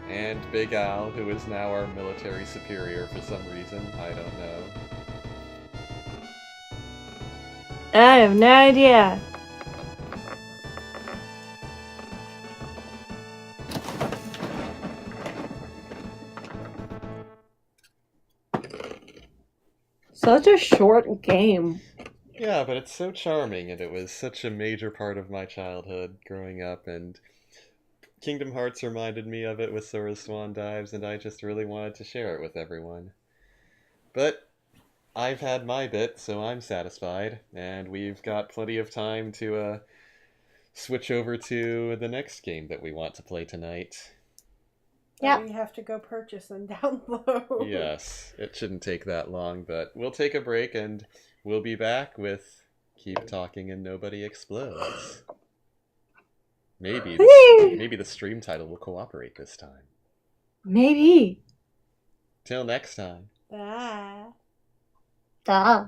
And Big Al, who is now our military superior for some reason. I don't know. I have no idea. Such a short game. Yeah, but it's so charming, and it was such a major part of my childhood growing up, and Kingdom Hearts reminded me of it with Sora's Swan Dives, and I just really wanted to share it with everyone. But I've had my bit, so I'm satisfied, and we've got plenty of time to switch over to the next game that we want to play tonight. Yeah. We have to go purchase and download. Yes, it shouldn't take that long, but we'll take a break and we'll be back with Keep Talking and Nobody Explodes. Maybe the stream title will cooperate this time. Maybe. Till next time. Bye. Duh.